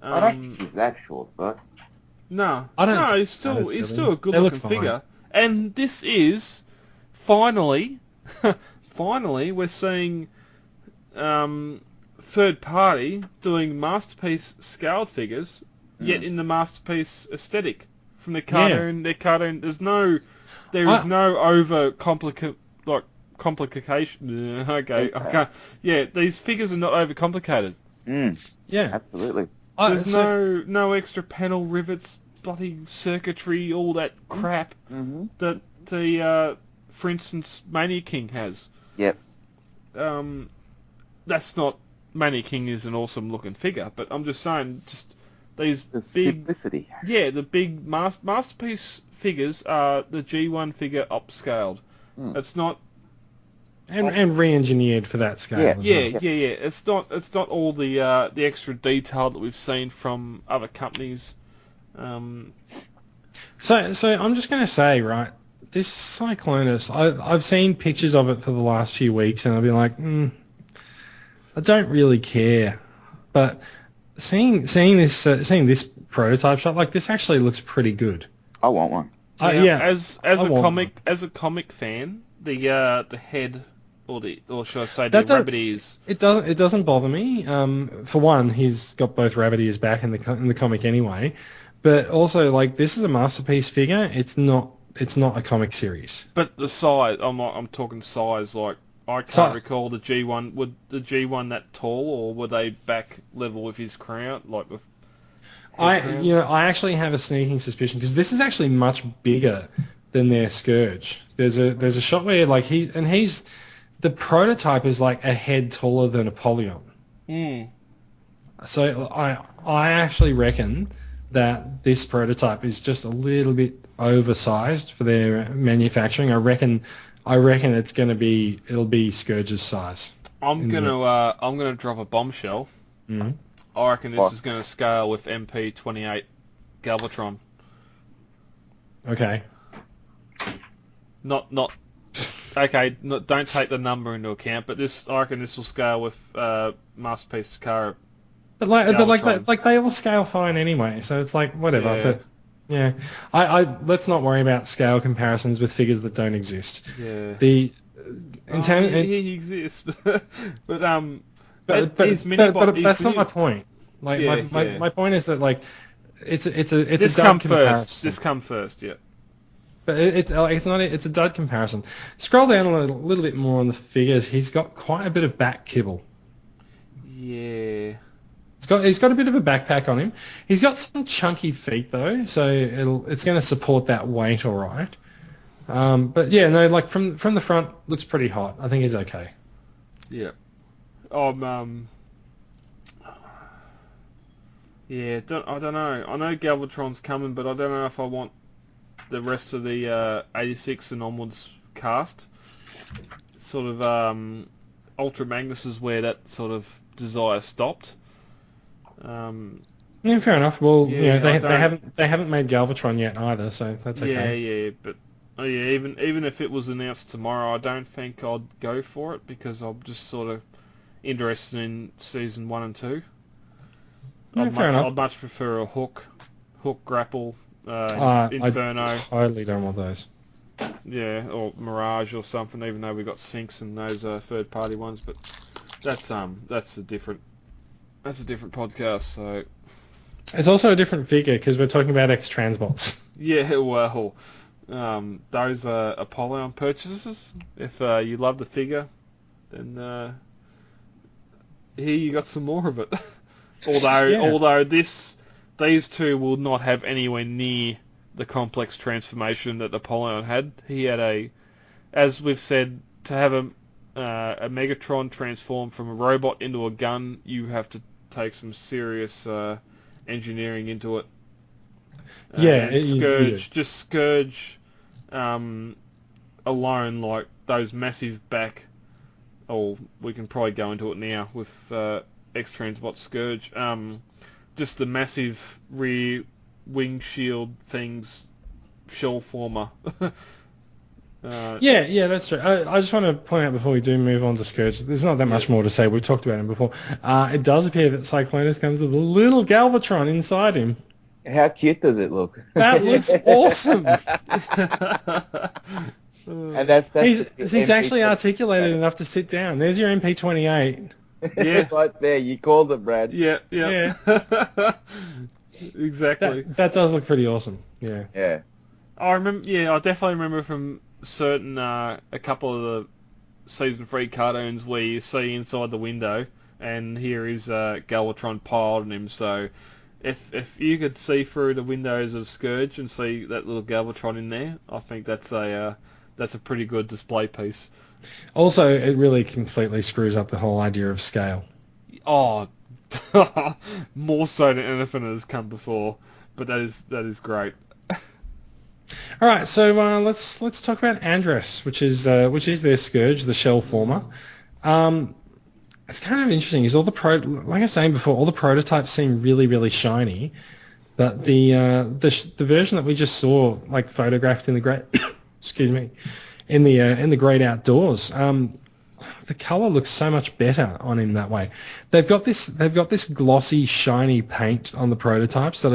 I don't think he's that short, but... No, I don't. no, he's still a good-looking figure. And this is, finally, we're seeing third party doing Masterpiece scaled figures, yet in the Masterpiece aesthetic from the cartoon. Their cartoon, there is no over complication. Okay, I can't. Yeah, these figures are not over complicated. Yeah, absolutely. There's no extra panel rivets, bloody circuitry, all that crap that the for instance Mania King has. Yep. That's not... Mania King is an awesome looking figure, but I'm just saying, just these The big simplicity. Yeah, the big Masterpiece figures are the G1 figure upscaled. It's not and re-engineered for that scale. Yeah. It's not all the extra detail that we've seen from other companies. So I'm just going to say, right, this Cyclonus, I've seen pictures of it for the last few weeks, and I've been like, I don't really care. But seeing this prototype shot, like, this actually looks pretty good. I want one. As a comic fan, the head, or should I say the rabbit ears? It doesn't bother me. For one, he's got both rabbit ears back in the comic anyway, but also, like, this is a Masterpiece figure. It's not a comic series. But the size, I'm talking size. Like, I can't recall the G1. Would the G1 that tall, or were they back level with his crown? Like with I actually have a sneaking suspicion, because this is actually much bigger than their Scourge. There's a shot where, like, the prototype is like a head taller than Apollyon. So I actually reckon that this prototype is just a little bit oversized for their manufacturing. I reckon it'll be Scourge's size. I'm gonna drop a bombshell. I reckon this is going to scale with MP28 Galvatron. Okay. Not. Okay, don't take the number into account, but I reckon this will scale with Masterpiece Takara. But they all scale fine anyway, so it's like whatever. Yeah. But yeah, I let's not worry about scale comparisons with figures that don't exist. Yeah. He exists, but that's not my point. Like my point is that, like, it's a dud comparison. This come first, yeah. But it's a dud comparison. Scroll down a little bit more on the figures. He's got quite a bit of back kibble. Yeah. He's got a bit of a backpack on him. He's got some chunky feet though, so it's going to support that weight all right. But yeah, no, like from the front, looks pretty hot. I think he's okay. Yeah. Yeah, I don't know. I know Galvatron's coming, but I don't know if I want the rest of the 86 and onwards cast. Sort of Ultra Magnus is where that sort of desire stopped. Yeah, fair enough. Well, yeah, they haven't made Galvatron yet either, so that's okay. Yeah, but even if it was announced tomorrow, I don't think I'd go for it, because I'm just sort of interested in season 1 and 2. Yeah, fair enough. I'd much prefer a hook grapple, Inferno. I totally don't want those. Yeah, or Mirage or something. Even though we got Sphinx and those third-party ones, but that's a different podcast. So it's also a different figure, because we're talking about X-Transbots. Yeah, well, those are Apollyon purchases. If you love the figure, then here you got some more of it. Although these two will not have anywhere near the complex transformation that Apollyon had. He had as we've said, to have a Megatron transform from a robot into a gun, you have to take some serious engineering into it. Scourge alone, like those massive back. Oh, we can probably go into it now with X-Transbot Scourge. Just the massive rear wing shield things, shell former. Yeah, that's true. I just want to point out before we do move on to Scourge, there's not that much more to say. We've talked about him before. It does appear that Cyclonus comes with a little Galvatron inside him. How cute does it look? That looks awesome. And that's he's actually articulated enough to sit down. There's your MP28. Yeah, right there. You called it, Brad. Yeah. Exactly. That does look pretty awesome. Yeah. I remember. Yeah, I definitely remember from certain a couple of the season 3 cartoons where you see inside the window, and here is Galvatron piled on him. So, if you could see through the windows of Scourge and see that little Galvatron in there, I think that's a pretty good display piece. Also, it really completely screws up the whole idea of scale. Oh, more so than anything has come before, but that is great. All right, so let's talk about Andress, which is their Scourge, the shell former. It's kind of interesting. Is like I was saying before, all the prototypes seem really, really shiny, but the version that we just saw, like photographed in the great, excuse me, in the great outdoors, the color looks so much better on him that way. They've got this glossy, shiny paint on the prototypes that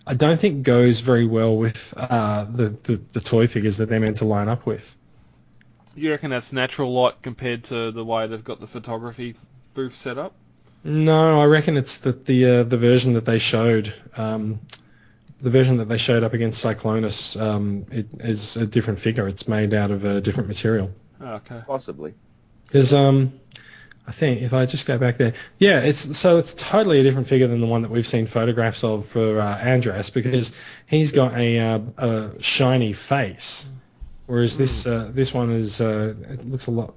I don't think goes very well with the toy figures that they're meant to line up with. You reckon that's natural light compared to the way they've got the photography booth set up? No, I reckon it's that the version that they showed, the version that they showed up against Cyclonus, it is a different figure. It's made out of a different material. Oh, okay. Possibly. Because I think if I just go back there, yeah, it's totally a different figure than the one that we've seen photographs of for Andress, because he's got a shiny face, whereas this one is it looks a lot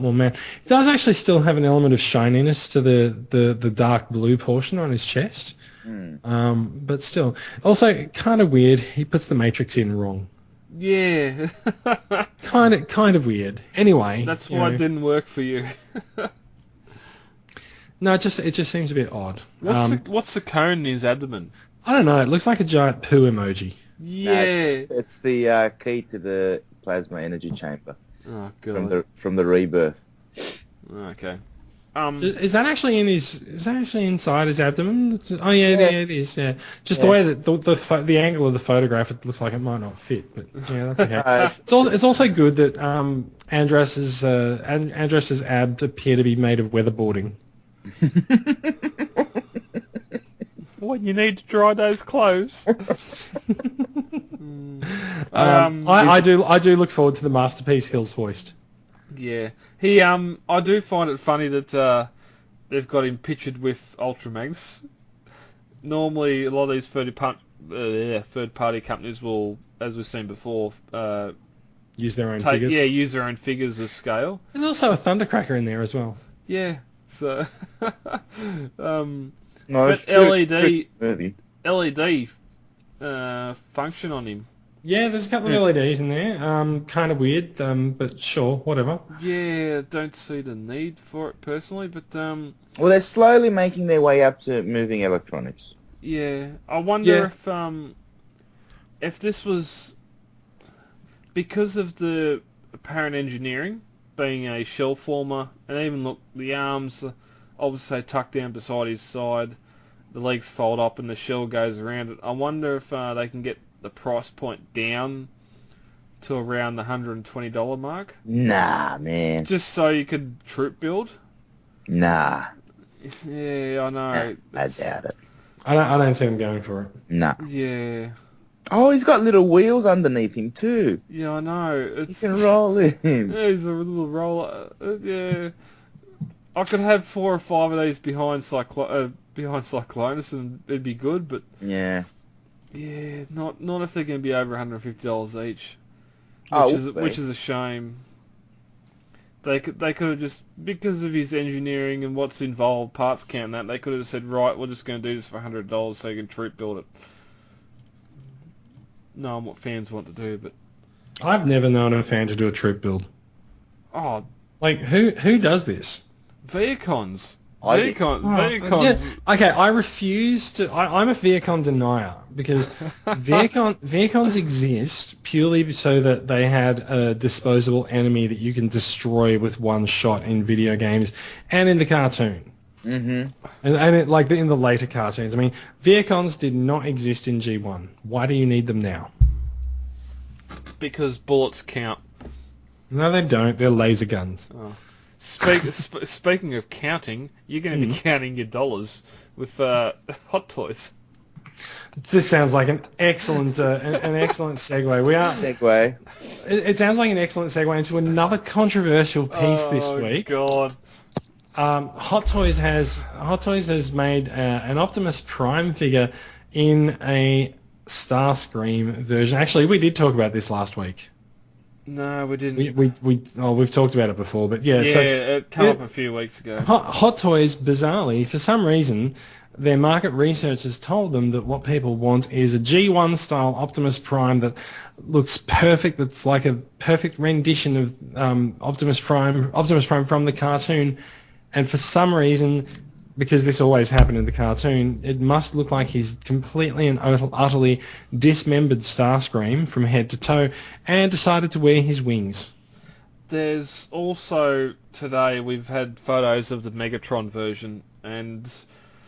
more man. It does actually still have an element of shininess to the dark blue portion on his chest, but still, also kind of weird. He puts the matrix in wrong. Yeah. kind of weird. Anyway, that's why it didn't work for you. No, it just seems a bit odd. What's the cone in his abdomen? I don't know. It looks like a giant poo emoji. Yeah. No, it's the key to the plasma energy chamber. Oh god. From the rebirth. Okay. Is that actually inside his abdomen? Oh yeah, it is. Yeah, just the way that the angle of the photograph, it looks like it might not fit, but yeah, that's okay. It's also good that Andress's abs appear to be made of weatherboarding. What, you need to dry those clothes? I do look forward to the Masterpiece Hills hoist. Yeah, I do find it funny that they've got him pictured with Ultra Magnus. Normally, a lot of these third-party companies will, as we've seen before, use their own figures. Yeah, use their own figures as scale. There's also a Thundercracker in there as well. Yeah, so No, but LED function on him. Yeah, there's a couple of LEDs in there. Kind of weird, but sure, whatever. Yeah, don't see the need for it personally, but well, they're slowly making their way up to moving electronics. Yeah, I wonder if this was because of the apparent engineering being a shell former, and even look, the arms obviously tucked down beside his side, the legs fold up, and the shell goes around it. I wonder if they can get the price point down to around the $120 mark. Nah, man. Just so you could troop build. Nah. Yeah, I know. I doubt it. I don't see them going for it. Nah. Yeah. Oh, he's got little wheels underneath him too. Yeah, I know. You can roll him. Yeah, he's a little roller. Yeah. I could have 4 or 5 of these behind Cyclonus and it'd be good, but yeah. Yeah, not if they're going to be over $150 each, which is a shame. They could have just, because of his engineering and what's involved, parts count that, they could have said, right, we're just going to do this for $100 so you can troop build it. Knowing what fans want to do, but I've never known a fan to do a troop build. Oh, like who does this? Viacons. Viacom. Yeah. Okay, I refuse to. I'm a Viacom denier because Viacons exist purely so that they had a disposable enemy that you can destroy with one shot in video games and in the cartoon. Mm-hmm. And in the later cartoons. I mean, Viacons did not exist in G1. Why do you need them now? Because bullets count. No, they don't. They're laser guns. Oh. Speaking of counting, you're going to be counting your dollars with Hot Toys. This sounds like an excellent segue. It sounds like an excellent segue into another controversial piece this week. Oh God! Hot Toys has made an Optimus Prime figure in a Starscream version. Actually, we did talk about this last week. No, we didn't. We've talked about it before, but yeah. Yeah, so it came up a few weeks ago. Hot Toys, bizarrely, for some reason, their market researchers told them that what people want is a G1 style Optimus Prime that looks perfect. That's like a perfect rendition of Optimus Prime from the cartoon. And for some reason, because this always happened in the cartoon, it must look like he's completely and utterly dismembered Starscream from head to toe and decided to wear his wings. There's also, today, we've had photos of the Megatron version, and...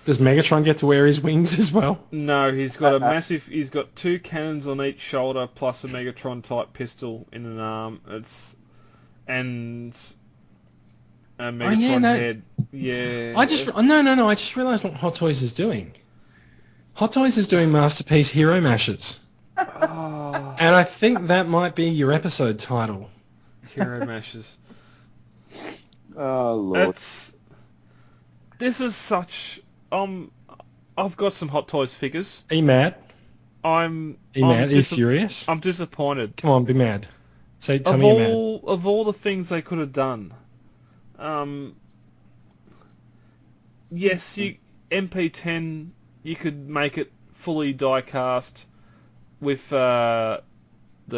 Does Megatron get to wear his wings as well? No, he's got he's got 2 cannons on each shoulder, plus a Megatron-type pistol in an arm. And a Megatron head. Yeah. I just realised what Hot Toys is doing. Hot Toys is doing Masterpiece Hero Mashers. Oh. And I think that might be your episode title. Hero Mashers. Oh, Lord. This is such... I've got some Hot Toys figures. Are you mad? Are you furious? I'm disappointed. Come on, be mad. Tell me you're mad. Of all the things they could have done, yes, MP10, you could make it fully die-cast with the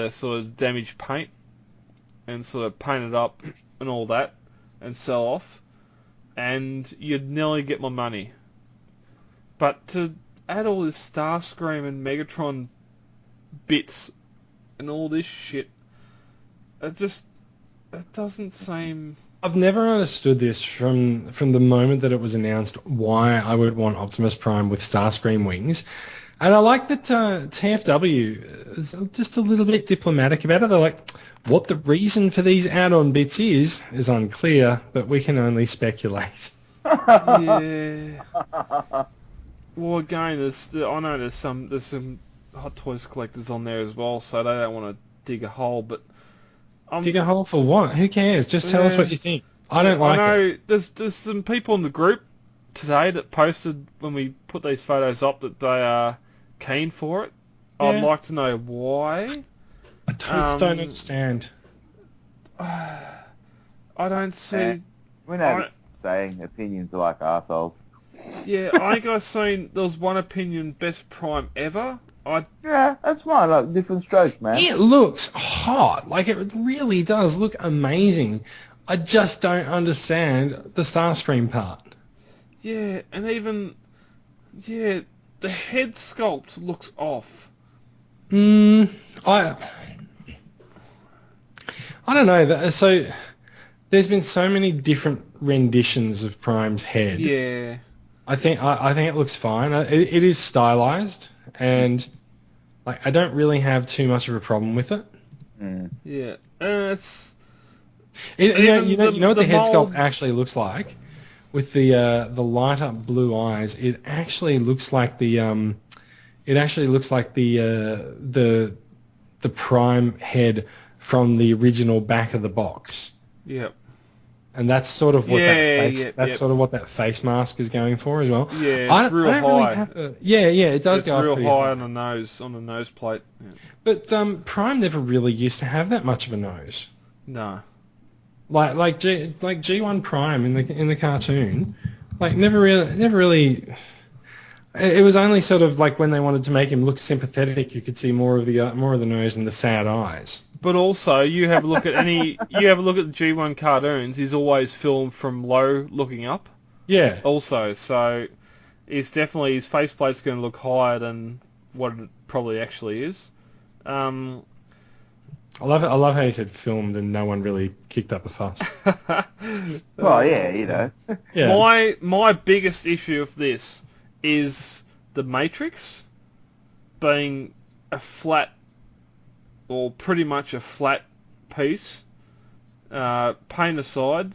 sort of damaged paint and sort of paint it up and all that and sell off, and you'd nearly get my money. But to add all this Starscream and Megatron bits and all this shit, it doesn't seem... I've never understood this from the moment that it was announced why I would want Optimus Prime with Starscream wings. And I like that TFW is just a little bit diplomatic about it. They're like, what the reason for these add-on bits is unclear, but we can only speculate. Yeah. Well, again, I know there's some Hot Toys collectors on there as well, so they don't want to dig a hole, but... dig a hole for what? Who cares? Just tell us what you think. I don't like it. I know there's some people in the group today that posted when we put these photos up that they are keen for it. Yeah. I'd like to know why. I don't understand. I don't see... We're not saying opinions are like arseholes. Yeah, I think I've seen there was one opinion, best Prime ever. Yeah, that's fine. Like different strokes, man. It looks hot. Like it really does look amazing. I just don't understand the Starscream part. Yeah, and even the head sculpt looks off. I don't know. So there's been so many different renditions of Prime's head. Yeah. I think it looks fine. It is stylized, and like I don't really have too much of a problem with it. Mm. Yeah, you know what the head sculpt actually looks like, with the light up blue eyes. It actually looks like the Prime head from the original back of the box. Yep. And that's sort of what sort of what that face mask is going for as well. Yeah, it's real high. It does go real up high on the nose plate. Yeah. But Prime never really used to have that much of a nose. No. Like G1 Prime in the cartoon, like never really. It was only sort of like when they wanted to make him look sympathetic, you could see more of the nose and the sad eyes. But also, you have a look at the G1 cartoons. He's always filmed from low, looking up. Yeah. Also, so his faceplate's going to look higher than what it probably actually is. I love how you said filmed and no one really kicked up a fuss. Well, yeah, you know. Yeah. My biggest issue of this is the Matrix being a flat, or pretty much a flat piece, paint aside,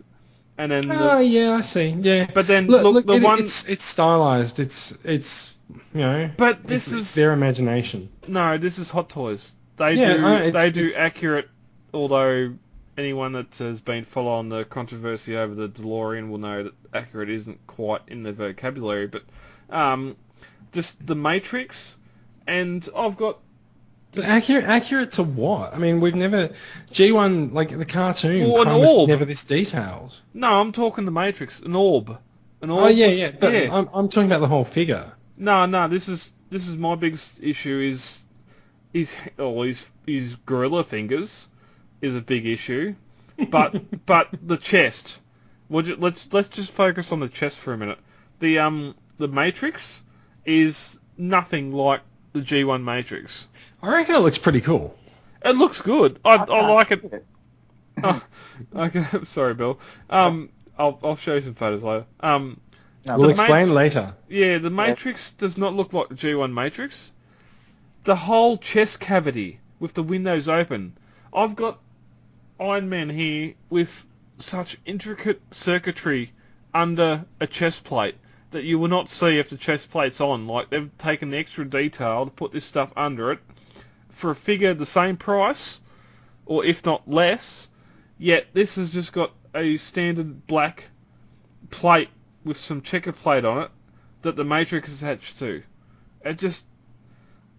and then... yeah, I see. Yeah, but then it's stylized. It's you know. But this is their imagination. No, this is Hot Toys. They do accurate. Although anyone that has been following the controversy over the DeLorean will know that accurate isn't quite in the vocabulary. But just the Matrix, and I've got... But accurate to what? I mean, we've never... G1, like, the cartoon was never this detailed. No, I'm talking the Matrix. An orb. Oh, yeah. But yeah. I'm talking about the whole figure. No, this is my biggest issue his gorilla fingers is a big issue. But the chest. Let's just focus on the chest for a minute. The Matrix is nothing like the G1 Matrix. I reckon it looks pretty cool. It looks good. I like it. Oh, okay, sorry, Bill. I'll show you some photos later. We'll explain later. Yeah, the Matrix does not look like the G1 Matrix. The whole chest cavity with the windows open. I've got Iron Man here with such intricate circuitry under a chest plate that you will not see if the chest plate's on. Like, they've taken the extra detail to put this stuff under it for a figure the same price, or if not less, yet this has just got a standard black plate with some checker plate on it that the Matrix is attached to.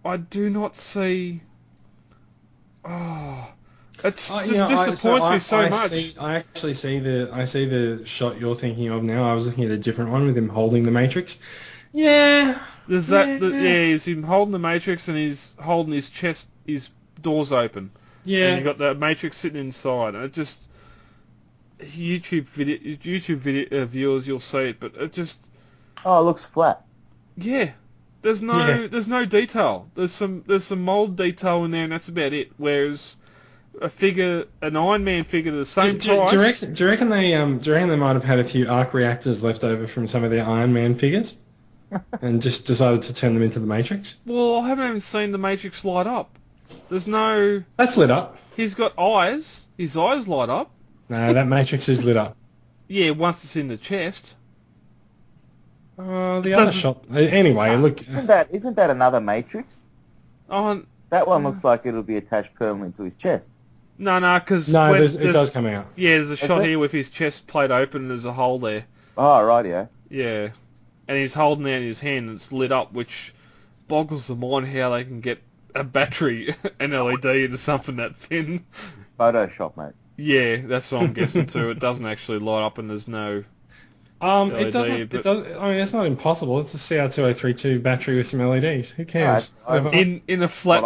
I do not see... It disappoints me so much. I actually see the shot you're thinking of now. I was looking at a different one with him holding the Matrix. Yeah. There's that. He's him holding the Matrix and he's holding his chest, his doors open. Yeah. And you've got the Matrix sitting inside, and it just... YouTube video viewers, you'll see it, but it just... Oh, it looks flat. Yeah. There's no detail. There's some mold detail in there, and that's about it. Whereas an Iron Man figure to the same price... Do you reckon they might have had a few arc reactors left over from some of their Iron Man figures, and just decided to turn them into the Matrix? Well, I haven't even seen the Matrix light up. There's no... That's lit up. He's got eyes. His eyes light up. No, that Matrix is lit up. Yeah, once it's in the chest. The other shot... Anyway, look... Isn't that another Matrix? Oh, that one looks like it'll be attached permanently to his chest. No, because... No, it does come out. Yeah, there's a shot here with his chest plate open and there's a hole there. Oh, right, yeah. Yeah. And he's holding it in his hand and it's lit up, which boggles the mind how they can get a battery, an LED, into something that thin. Photoshop, mate. Yeah, that's what I'm guessing too. It doesn't actually light up and there's no... LED, it doesn't. It does. I mean, it's not impossible. It's a CR2032 battery with some LEDs. Who cares? In a flat.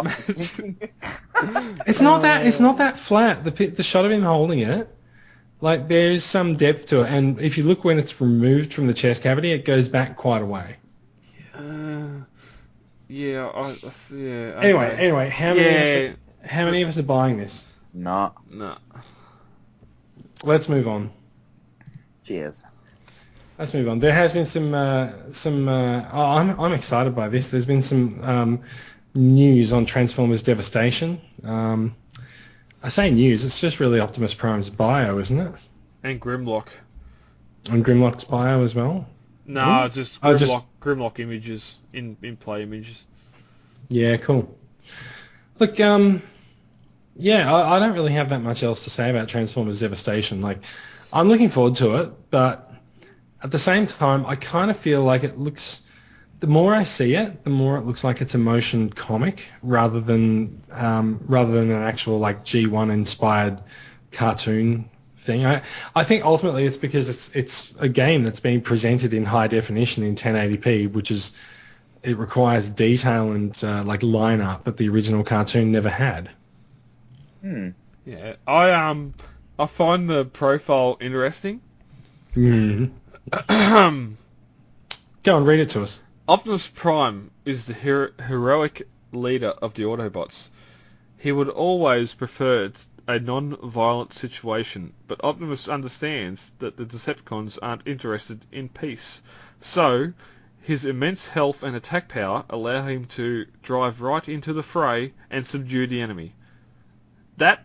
It's not that. It's not that flat. The shot of him holding it, like there's some depth to it, and if you look when it's removed from the chest cavity, it goes back quite a way. Yeah. Okay. Anyway, how many of us are buying this? No. Let's move on. Cheers. Let's move on. There has been some. I'm excited by this. There's been some news on Transformers Devastation. I say news. It's just really Optimus Prime's bio, isn't it? And Grimlock. And Grimlock's bio as well. No, just Grimlock images in play images. Yeah, cool. Look, I don't really have that much else to say about Transformers Devastation. Like, I'm looking forward to it, but at the same time, I kind of feel like it looks... The more I see it, the more it looks like it's a motion comic rather than an actual like G1 inspired cartoon thing. I think ultimately it's because it's a game that's being presented in high definition in 1080p, which is it requires detail and like line art that the original cartoon never had. Yeah, I find the profile interesting. Go and read it to us. Optimus Prime is the heroic leader of the Autobots. He would always prefer a non-violent situation, but Optimus understands that the Decepticons aren't interested in peace. So, his immense health and attack power allow him to drive right into the fray and subdue the enemy. What?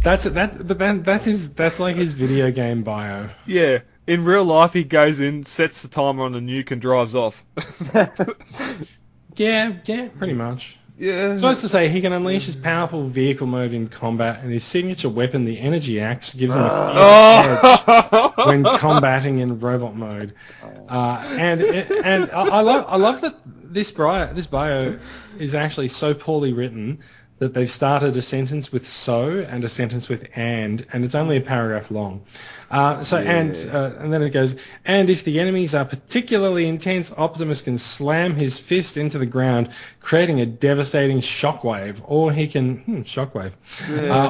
That's like his video game bio. Yeah. In real life, he goes in, sets the timer on the nuke, and drives off. Yeah, pretty much. Yeah. I'm supposed to say he can unleash his powerful vehicle mode in combat, and his signature weapon, the Energy Axe, gives him a fierce edge when combating in robot mode. And I love that this bio is actually so poorly written that they've started a sentence with "so" and a sentence with "and it's only a paragraph long. And then it goes, and if the enemies are particularly intense, Optimus can slam his fist into the ground, creating a devastating shockwave, or he can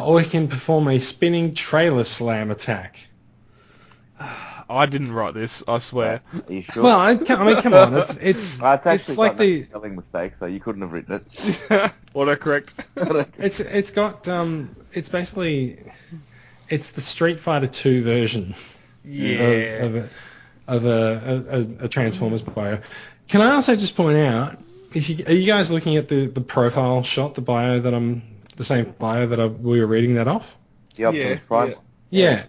or he can perform a spinning trailer slam attack. I didn't write this, I swear. Are you sure? Well, I mean, come on, it's actually like the spelling mistake, so you couldn't have written it. Autocorrect. It's got it's basically it's the Street Fighter 2 version. Yeah. Of a Transformers bio. Can I also just point out, are you guys looking at the profile shot, the same bio that we were reading that off? Yeah.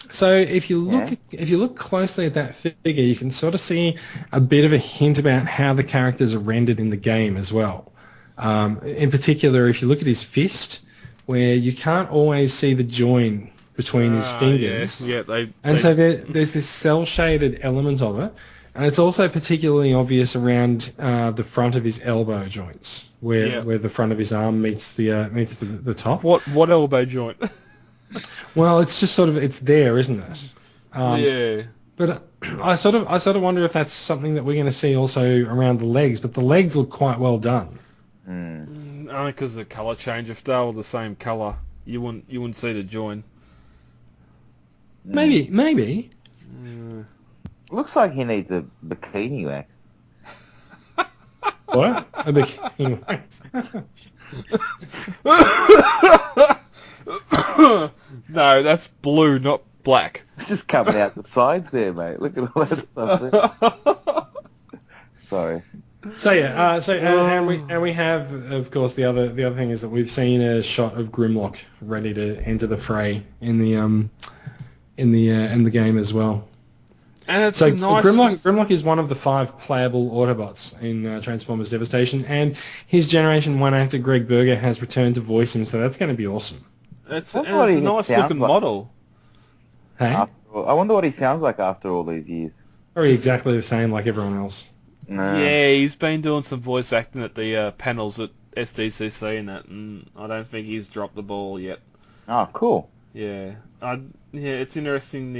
So if you look closely at that figure, you can sort of see a bit of a hint about how the characters are rendered in the game as well. In particular, if you look at his fist, where you can't always see the join between his fingers. So there's this cel-shaded element of it, and it's also particularly obvious around the front of his elbow joints, where the front of his arm meets the top. What elbow joint? Well, it's just it's there, isn't it? Yeah. But I sort of wonder if that's something that we're going to see also around the legs. But the legs look quite well done. Only because the colour change. If they were the same colour, you wouldn't see the join. Maybe. Looks like he needs a bikini wax. What? A bikini wax? No, that's blue, not black. It's just coming out the sides there, mate. Look at all that stuff there. Sorry. So and we have, of course, the other thing is that we've seen a shot of Grimlock ready to enter the fray in the game as well. And it's so nice. Grimlock is one of the 5 playable Autobots in Transformers Devastation, and his Generation 1 actor Greg Berger has returned to voice him, so that's going to be awesome. It's a nice looking model. Hey? I wonder what he sounds like after all these years. Probably exactly the same like everyone else. No. Yeah, he's been doing some voice acting at the panels at SDCC and that, and I don't think he's dropped the ball yet. Oh, cool. Yeah, it's interesting.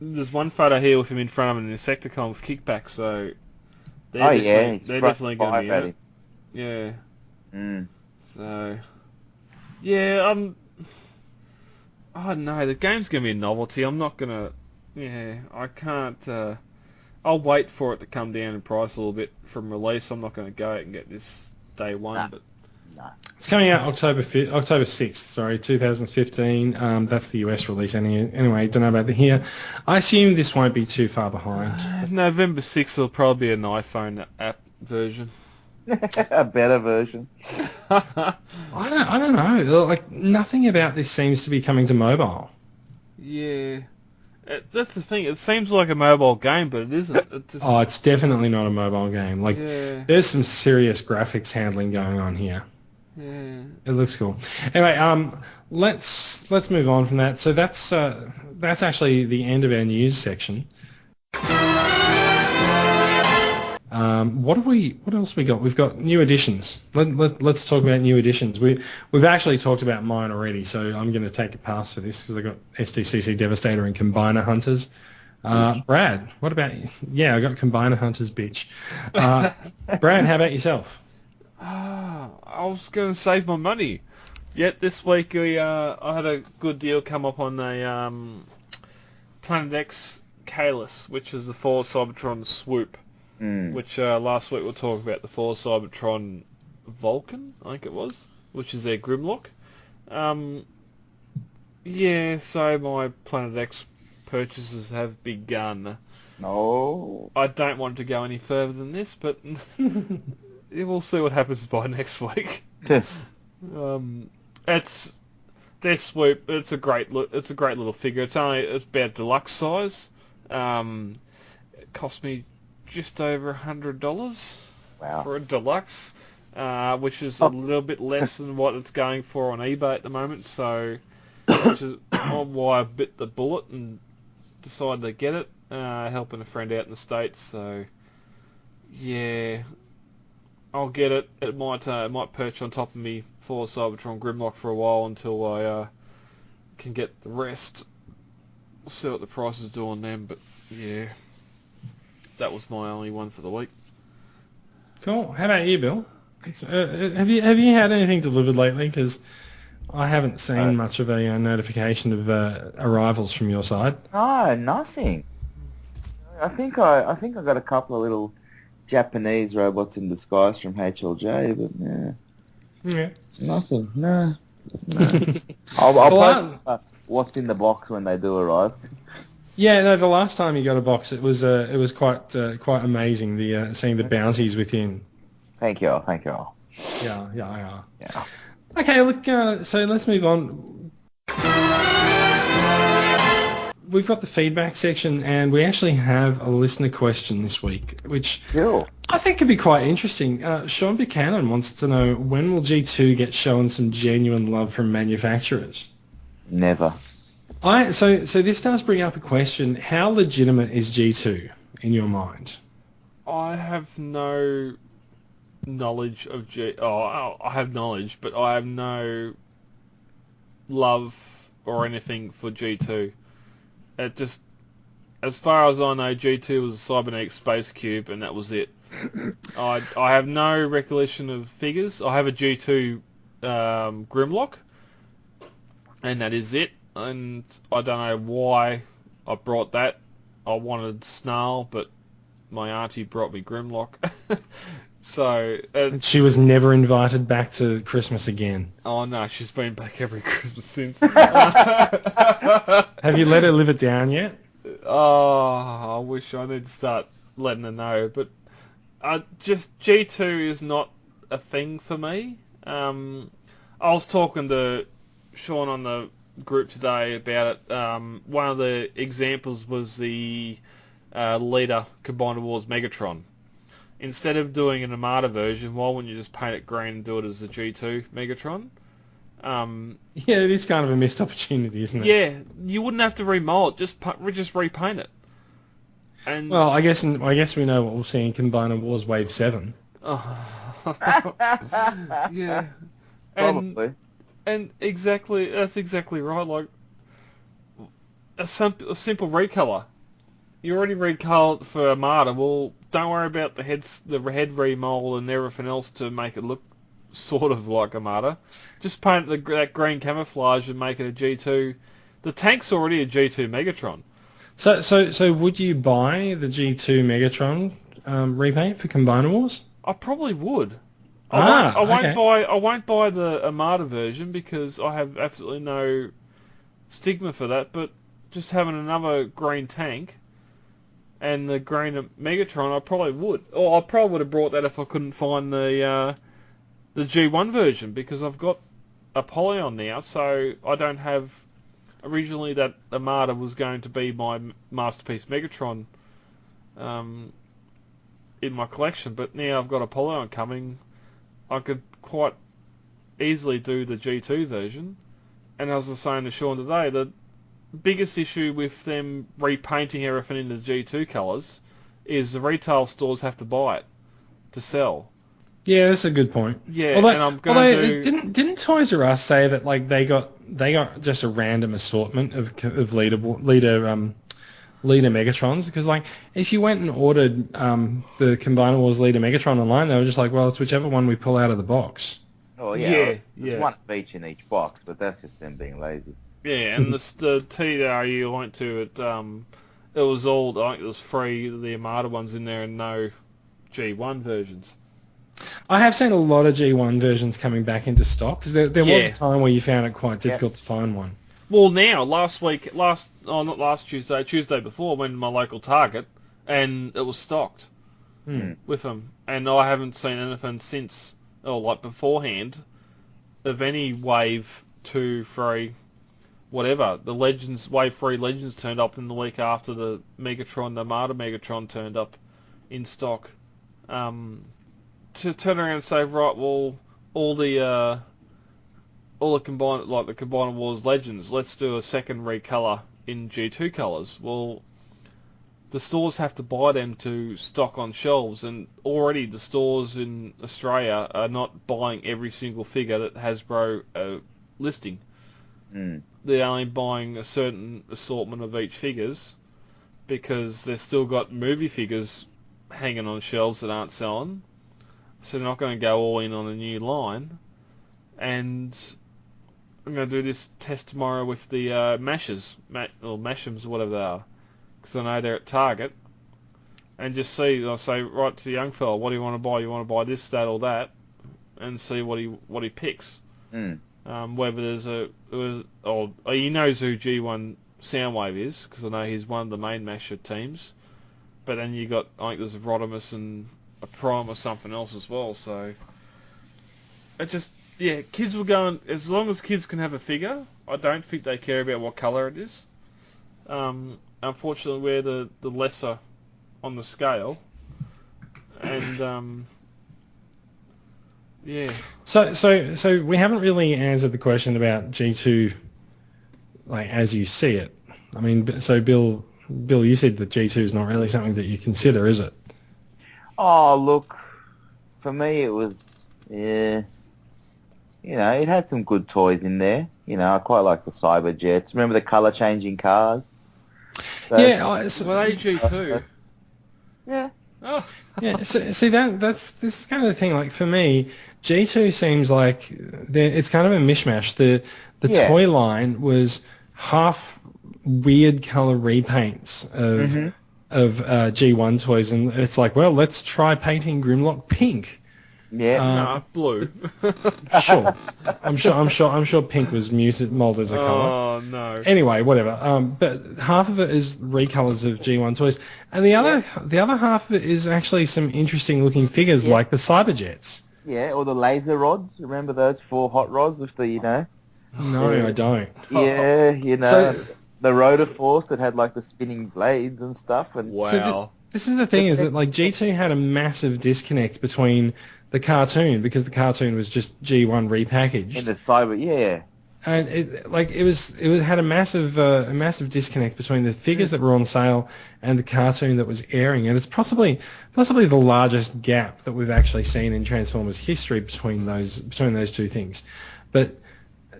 There's one photo here with him in front of an Insecticon with kickback, so they're definitely going to be in it. Yeah. So, yeah, I don't know. The game's going to be a novelty. I'm not going to. Yeah, I can't. I'll wait for it to come down in price a little bit from release. I'm not going to go out and get this day one, but. It's coming out October 6th, sorry, 2015. That's the US release anyway. Don't know about the here. I assume this won't be too far behind. November 6th will probably be an iPhone app version. A better version. I don't know. Like, nothing about this seems to be coming to mobile. Yeah. That's the thing. It seems like a mobile game, but it isn't. It's definitely not a mobile game. Like, there's some serious graphics handling going on here. Yeah. It looks cool. Anyway, let's move on from that. So that's actually the end of our news section. What else we got? We've got new additions. Let's talk about new additions. We've actually talked about mine already, so I'm going to take a pass for this because I got SDCC Devastator and Combiner Hunters. Brad, what about you? Yeah, I got Combiner Hunters, bitch. Brad, how about yourself? I was going to save my money. Yet this week I had a good deal come up on a Planet X Kahless, which is the Force Cybertron Swoop, which last week we were talking about the Force Cybertron Vulcan, I think it was, which is their Grimlock. Yeah, so my Planet X purchases have begun. No. I don't want to go any further than this, but we'll see what happens by next week. It's their Swoop. It's a great little figure. It's about deluxe size. It cost me just over $100 for a deluxe, which is a little bit less than what it's going for on eBay at the moment. So, which is why I bit the bullet and decided to get it. Helping a friend out in the States. So, yeah, I'll get it. It might perch on top of me for Cybertron Grimlock for a while until I can get the rest. We'll see what the prices do on them, but yeah, that was my only one for the week. Cool. How about you, Bill? Have you had anything delivered lately? Because I haven't seen much of a notification of arrivals from your side. No, nothing. I think I got a couple of little Japanese robots in disguise from HLJ, but yeah, nothing. No. I'll post what's in the box when they do arrive. Yeah, no. The last time you got a box, it was quite amazing. Seeing the bounties within. Thank you all. Yeah. Okay, look. So let's move on. We've got the feedback section, and we actually have a listener question this week, which I think could be quite interesting. Sean Buchanan wants to know, when will G2 get shown some genuine love from manufacturers? Never. So this does bring up a question. How legitimate is G2 in your mind? I have no knowledge of I have knowledge, but I have no love or anything for G2. It just, as far as I know, G2 was a cybernetic space cube, and that was it. I have no recollection of figures. I have a G2 Grimlock, and that is it. And I don't know why I brought that. I wanted Snarl, but my auntie brought me Grimlock. So she was never invited back to Christmas again. Oh no, she's been back every Christmas since. Have you let her live it down yet? Oh, I wish. I need to start letting her know. But just G2 is not a thing for me. I was talking to Sean on the group today about it. One of the examples was the Leader Combiner Wars Megatron. Instead of doing an Armada version, why wouldn't you just paint it green and do it as a G2 Megatron? Yeah, it is kind of a missed opportunity, isn't it? Yeah, you wouldn't have to remold it, just repaint it. And well, I guess we know what we'll see in Combiner Wars Wave 7. Yeah. Probably. And that's exactly right. Like a simple recolor. You already recolored for Armada. Well, don't worry about the head remold and everything else to make it look sort of like Armada. Just paint that green camouflage and make it a G2. The tank's already a G2 Megatron. So would you buy the G2 Megatron repaint for Combiner Wars? I probably would. I won't buy the Armada version because I have absolutely no stigma for that. But just having another green tank and the green Megatron, I probably would. Or I probably would have brought that if I couldn't find the G1 version, because I've got Apollyon now, so I don't have... Originally that Armada was going to be my Masterpiece Megatron in my collection, but now I've got Apollyon coming. I could quite easily do the G2 version. And as I was saying to Sean today, the biggest issue with them repainting everything into G2 colours is the retail stores have to buy it to sell. Yeah, that's a good point. Yeah, and I'm going to didn't Toys R Us say that like they got just a random assortment of leader Megatrons? Because like if you went and ordered the Combiner Wars leader Megatron online, they were just like, well, it's whichever one we pull out of the box. Oh yeah, there's one of each in each box, but that's just them being lazy. Yeah, and the TRU I went to, it was all, I think it was free, the Armada ones in there and no G1 versions. I have seen a lot of G1 versions coming back into stock, because there was a time where you found it quite difficult to find one. Well, now, not last Tuesday, Tuesday before, when my local Target, and it was stocked with them. And I haven't seen anything since, or like beforehand, of any Wave 2, 3, whatever. The Legends, Wave 3 Legends turned up in the week after the Megatron, the Armada Megatron turned up in stock. To turn around and say, right, well, all the Combined Wars Legends, let's do a second recolor in G2 colours. Well, the stores have to buy them to stock on shelves, and already the stores in Australia are not buying every single figure that Hasbro listing. They're only buying a certain assortment of each figures because they've still got movie figures hanging on shelves that aren't selling, so they're not going to go all in on a new line. And I'm going to do this test tomorrow with the Mashers, or Mashams, whatever they are, because I know they're at Target, and just see, I'll say right to the young fella, what do you want to buy? You want to buy this, that, or that, and see what he picks. Whether there's he knows who G1 Soundwave is, because I know he's one of the main Masher teams, but then you got, I think there's a Rodimus and a Prime or something else as well, so it just, yeah, kids were going, as long as kids can have a figure, I don't think they care about what colour it is. Unfortunately, we're the lesser on the scale, and yeah. So we haven't really answered the question about G2, like as you see it. I mean, so Bill, you said that G2 is not really something that you consider, is it? Oh, look, for me it was, yeah, you know, it had some good toys in there. You know, I quite like the Cyber Jets. Remember the colour-changing cars? Well, AG2. Yeah. Oh. Yeah, so, see, this is kind of the thing. Like, for me, G2 seems like it's kind of a mishmash. The toy line was half weird colour repaints of G1 toys, and it's like, well, let's try painting Grimlock pink. Yeah, blue. Sure, I'm sure pink was molded as a colour. Oh no. Anyway, whatever. But half of it is recolors of G1 toys, and the other half of it is actually some interesting looking figures like the Cyber Jets. Yeah, or the laser rods. Remember those 4 hot rods with the, you know? No, I don't. Yeah, you know, the Rotor Force that had like the spinning blades and stuff. And wow. So this is the thing, is that like G2 had a massive disconnect between the cartoon, because the cartoon was just G1 repackaged. And the Cyber, yeah. And it had a massive disconnect between the figures that were on sale and the cartoon that was airing, and it's possibly the largest gap that we've actually seen in Transformers history between those two things. But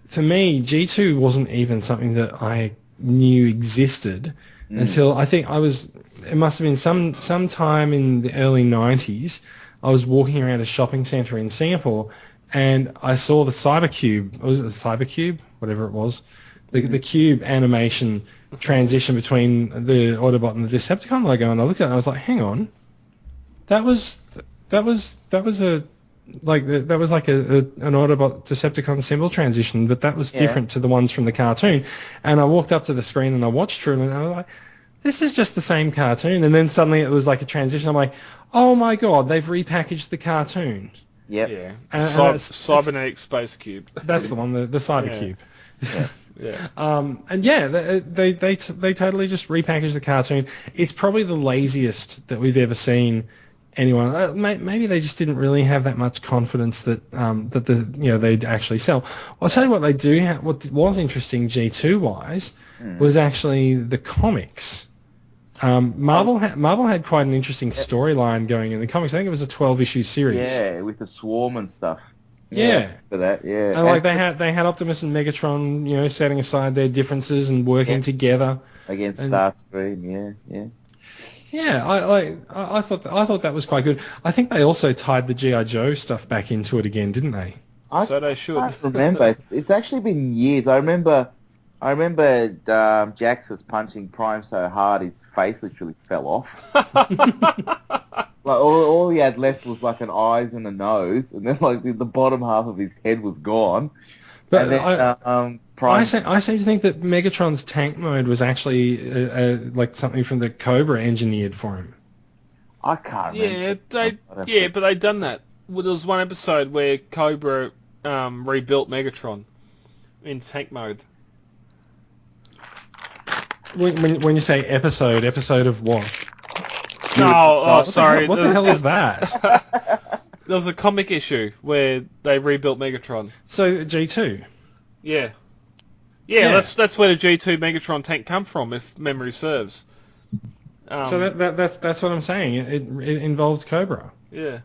for me, G2 wasn't even something that I knew existed until it must have been some time in the early 90s. I was walking around a shopping centre in Singapore, and I saw the Cybercube. Was it the Cybercube? Whatever it was. The cube animation transition between the Autobot and the Decepticon logo, and I looked at it and I was like, hang on. That was like an Autobot Decepticon symbol transition, but that was different to the ones from the cartoon. And I walked up to the screen and I watched through it, and I was like, this is just the same cartoon. And then suddenly it was like a transition. I'm like, oh my god, they've repackaged the cartoon. Yep. Yeah. Cybernetic Space Cube. That's the one, the Cybercube. Yeah. And yeah, they totally just repackaged the cartoon. It's probably the laziest that we've ever seen anyone. Maybe they just didn't really have that much confidence that they'd actually sell. Well, I'll tell you what they do have. What was interesting G2 wise was actually the comics. Marvel had quite an interesting storyline going in the comics. I think it was a 12-issue series. Yeah, with the Swarm and stuff. Yeah. For that, yeah. And like they had Optimus and Megatron, you know, setting aside their differences and working together against Starscream. Yeah. Yeah, I thought that was quite good. I think they also tied the G.I. Joe stuff back into it again, didn't they? So they should. I can't remember. It's actually been years. I remember I remember Jax was punching Prime so hard his face literally fell off. Like all he had left was like an eyes and a nose, and then like the bottom half of his head was gone. But and then, Prime... I seem to think that Megatron's tank mode was actually like something from the Cobra engineered for him. I can't remember. But they done that. Well, there was one episode where Cobra rebuilt Megatron in tank mode. When you say episode of what? No, sorry. What the hell is that? There was a comic issue where they rebuilt Megatron. So G2. Yeah. That's where the G2 Megatron tank come from, if memory serves. So that's what I'm saying. It involves Cobra. Yeah.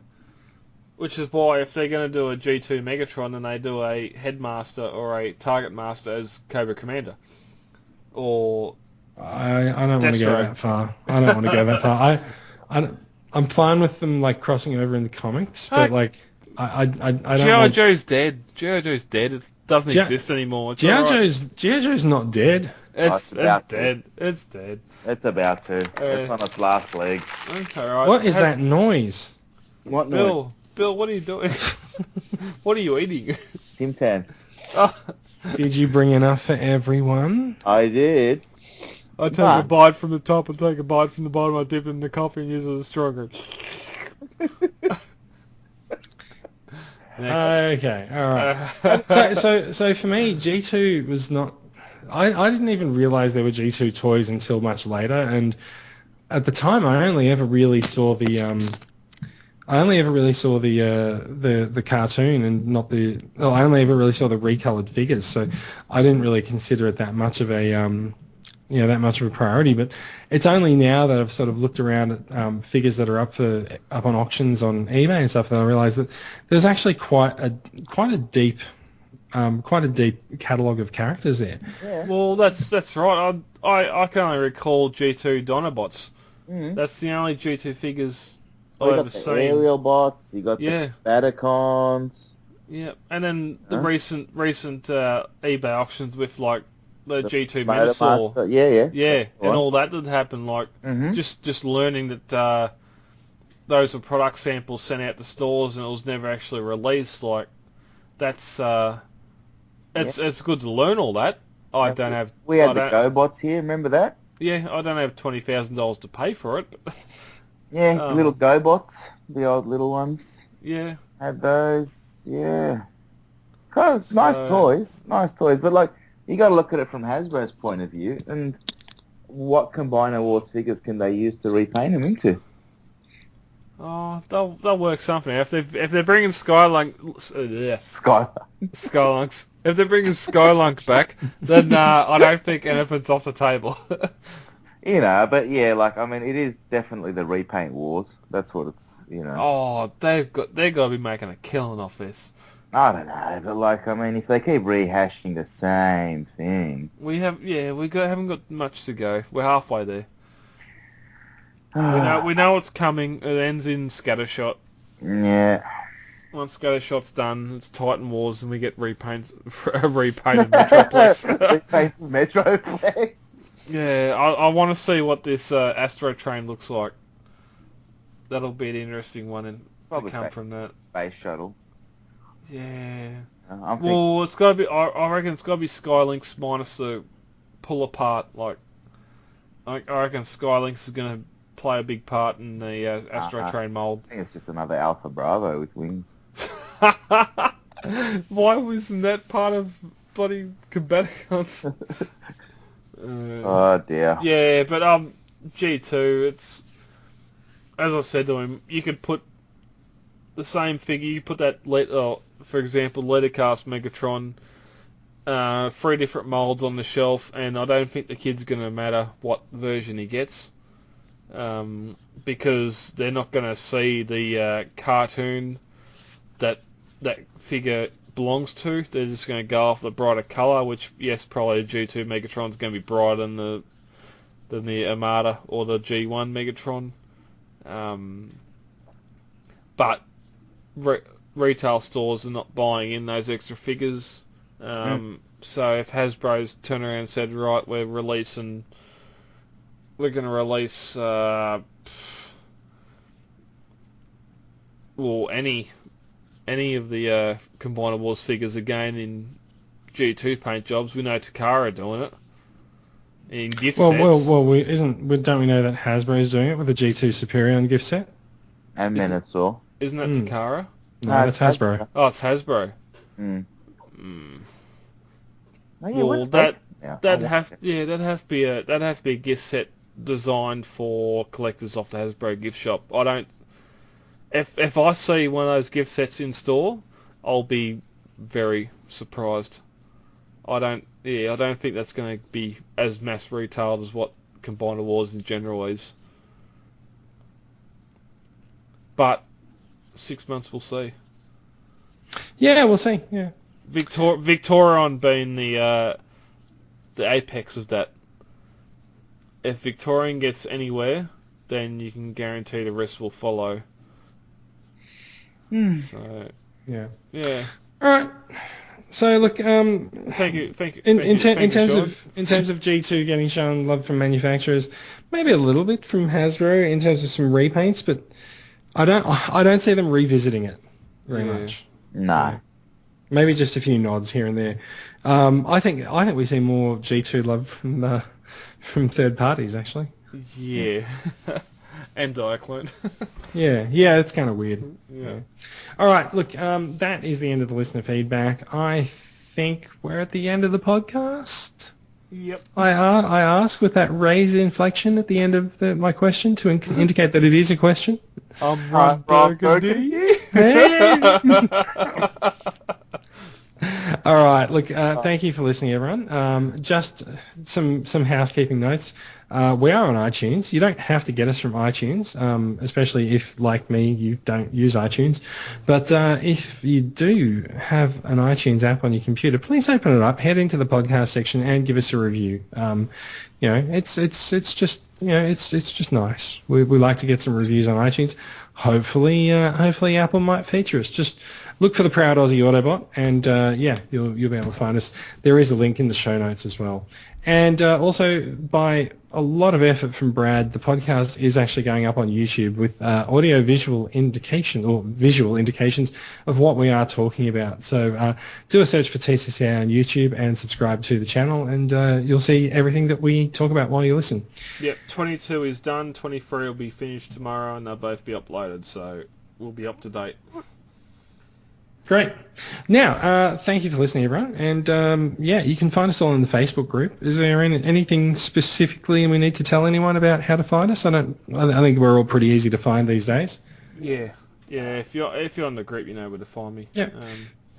Which is why if they're going to do a G2 Megatron, then they do a Headmaster or a Target Master as Cobra Commander. Or I don't want to go that far. I don't want to go that far. I'm fine with them like crossing over in the comics, but like I don't. G.I. Joe's dead. G.I. Joe's dead. It doesn't exist anymore. G.I. Joe's not dead. It's dead. It's dead. It's about to. It's on its last legs. Okay, right. What is that noise? What noise? Bill, what are you doing? What are you eating? Tim Tam. Did you bring enough for everyone? I did. I take a bite from the top and take a bite from the bottom. I dip it in the coffee and use it as a stronger. Okay, all right. So for me, G2 was not. I didn't even realize there were G2 toys until much later, and at the time, I only ever really saw the cartoon and not the. Well, I only ever really saw the recolored figures, so I didn't really consider it that much of a that much of a priority. But it's only now that I've sort of looked around at figures that are up on auctions on eBay and stuff that I realised that there's actually quite a deep catalogue of characters there. Yeah. Well, that's right. I can only recall G2 Dinobots. Mm-hmm. That's the only G2 figures I've ever seen. Aerial bots. You got the Batacons. Yeah, and then the recent eBay auctions with like the G2 Metasaur. Yeah, and all that did happen. Like just learning that those were product samples sent out to stores and it was never actually released. Like that's it's good to learn all that. We had the GoBots here. Remember that? Yeah, I don't have $20,000 to pay for it. But little GoBots, the old little ones. Yeah, had those. Yeah, nice toys, but like. You got to look at it from Hasbro's point of view, and what Combiner Wars figures can they use to repaint them into? Oh, they'll work something. If they're bringing Skylunks, if they're bringing Skylunk back, then I don't think anything's off the table. But yeah, like I mean, it is definitely the repaint wars. That's what it's. Oh, they've got to be making a killing off this. I don't know, but like I mean, if they keep rehashing the same thing, we haven't got much to go. We're halfway there. we know it's coming. It ends in Scattershot. Yeah. Once Scattershot's done, it's Titan Wars, and we get repainted Metroplex. Repainted Metroplex. Yeah, I want to see what this Astro Train looks like. That'll be an interesting one, and probably come from that space shuttle. Yeah. Well, it's got to be. I reckon it's got to be Skylinks minus the pull apart. Like, I reckon Skylinks is going to play a big part in the Astro Train mold. I think it's just another Alpha Bravo with wings. Why wasn't that part of bloody Combaticons? Oh dear. Yeah, but G2. It's as I said to him. You could put the same figure. You put that for example, Lettercast Megatron, 3 different molds on the shelf, and I don't think the kid's going to matter what version he gets, because they're not going to see the cartoon that figure belongs to. They're just going to go off the brighter colour, which, yes, probably the G2 Megatron's going to be brighter than the Armada or the G1 Megatron. But retail stores are not buying in those extra figures. So if Hasbro's turned around and said, right, we're going to release, any of the Combiner Wars figures again in G2 paint jobs, we know Takara doing it. In gift sets. Well, don't we know that Hasbro is doing it with a G2 Superior gift set? And Minotaur. Isn't that Takara? No, that's Hasbro. Oh, it's Hasbro. Mm. Well, that'd have to be a gift set designed for collectors off the Hasbro gift shop. I don't. If I see one of those gift sets in store, I'll be very surprised. I don't think that's going to be as mass retailed as what Combiner Wars in general is. But 6 months, we'll see. Yeah, we'll see. Yeah, Victorion being the apex of that. If Victorion gets anywhere, then you can guarantee the rest will follow. So yeah. All right. So look, thank you. In terms of G2 getting shown love from manufacturers, maybe a little bit from Hasbro in terms of some repaints, but I don't see them revisiting it very much. No. Maybe just a few nods here and there. I think we see more G2 love from third parties actually. Yeah. And Diaclone. yeah, it's kind of weird. Yeah. All right, look, that is the end of the listener feedback. I think we're at the end of the podcast. Yep. I ask with that raised inflection at the end of my question to indicate that it is a question. I'm Ron Burgundy. All right. Look, thank you for listening, everyone. Just some housekeeping notes. We are on iTunes. You don't have to get us from iTunes, especially if, like me, you don't use iTunes. But if you do have an iTunes app on your computer, please open it up, head into the podcast section, and give us a review. It's just nice. We like to get some reviews on iTunes. Hopefully Apple might feature us. Just look for the Proud Aussie Autobot, and you'll be able to find us. There is a link in the show notes as well. And also, by a lot of effort from Brad, the podcast is actually going up on YouTube with visual indications of what we are talking about. So do a search for TCCA on YouTube and subscribe to the channel, and you'll see everything that we talk about while you listen. Yep, 22 is done, 23 will be finished tomorrow, and they'll both be uploaded, so we'll be up to date. Great. Now, thank you for listening, everyone. And you can find us all in the Facebook group. Is there anything specifically we need to tell anyone about how to find us? I think we're all pretty easy to find these days. Yeah. If you're on the group, you know where to find me. Yeah.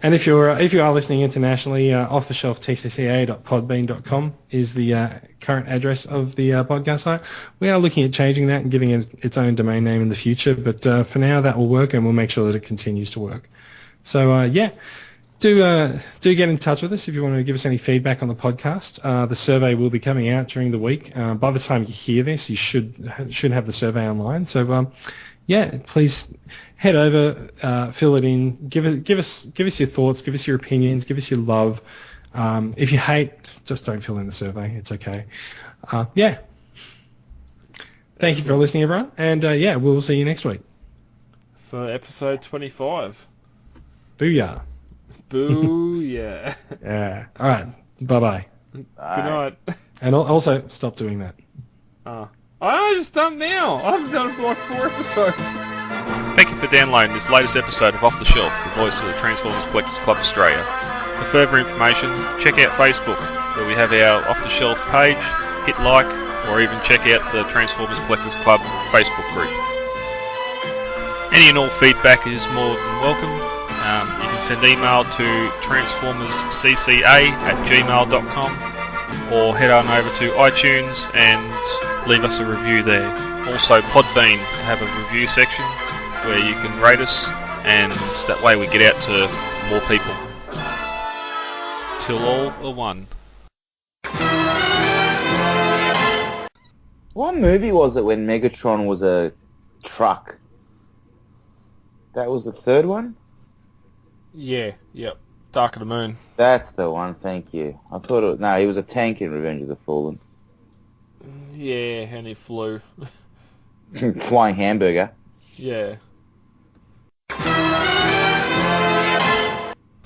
And if you are listening internationally, offthelshelftcca.podbean.com is the current address of the podcast site. We are looking at changing that and giving it its own domain name in the future, but for now that will work, and we'll make sure that it continues to work. So do get in touch with us if you want to give us any feedback on the podcast. The survey will be coming out during the week. By the time you hear this, you should have the survey online. So please head over, fill it in, give us your thoughts, give us your opinions, give us your love. If you hate, just don't fill in the survey. It's okay. Thank you for listening, everyone, and we'll see you next week for episode 25. Booyah. Booyah. Yeah. All right. Bye-bye. Good night. And also, stop doing that. I just done now. I haven't done it for like 4 episodes. Thank you for downloading this latest episode of Off the Shelf, the voice of the Transformers Collectors Club Australia. For further information, check out Facebook, where we have our Off the Shelf page, hit like, or even check out the Transformers Collectors Club Facebook group. Any and all feedback is more than welcome. You can send email to transformerscca@gmail.com or head on over to iTunes and leave us a review there. Also Podbean have a review section where you can rate us, and that way we get out to more people. Till all are one. What movie was it when Megatron was a truck? That was the third one? Yeah, yep. Dark of the Moon. That's the one, thank you. I thought it was... No, he was a tank in Revenge of the Fallen. Yeah, and he flew. Flying hamburger. Yeah.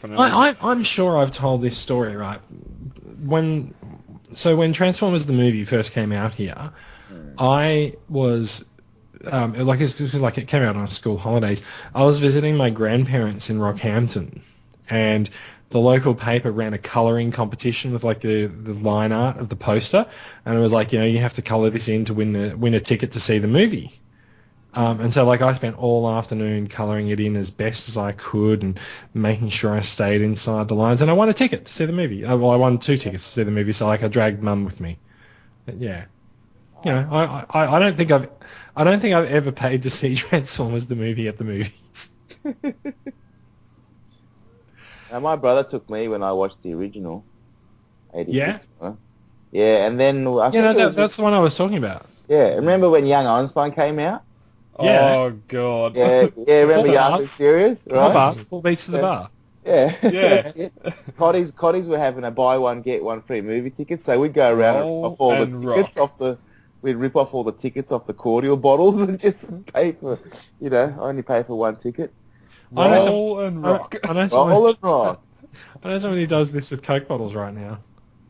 I'm sure I've told this story, right? When Transformers the movie first came out here, I was it came out on school holidays. I was visiting my grandparents in Rockhampton, and the local paper ran a colouring competition with like the line art of the poster, and it was like, you have to colour this in to win a ticket to see the movie. And so like I spent all afternoon colouring it in as best as I could and making sure I stayed inside the lines, and I won a ticket to see the movie. Well, I won 2 tickets to see the movie, so like I dragged Mum with me. But yeah. I don't think I've ever paid to see Transformers the movie at the movies. Now, my brother took me when I watched the original. 86, yeah? Huh? Yeah, and then... that's the one I was talking about. Yeah, remember when Young Einstein came out? Yeah. Oh, God. Yeah, remember Yahoo Serious? Right? Full Beats to the Bar. Yeah. Yeah. Cotties were having a buy one, get one free movie tickets, so we'd go around we'd rip off all the tickets off the cordial bottles and just pay for, only pay for one ticket. Roll and rock. I know someone who does this with Coke bottles right now.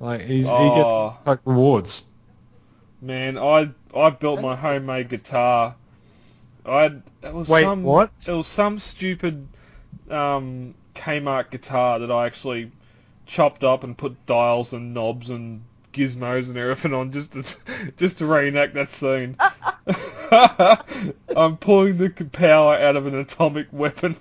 Like he gets Coke rewards. Man, I built my homemade guitar. What? It was some stupid Kmart guitar that I actually chopped up and put dials and knobs and gizmos and everything on just to reenact that scene. I'm pulling the power out of an atomic weapon.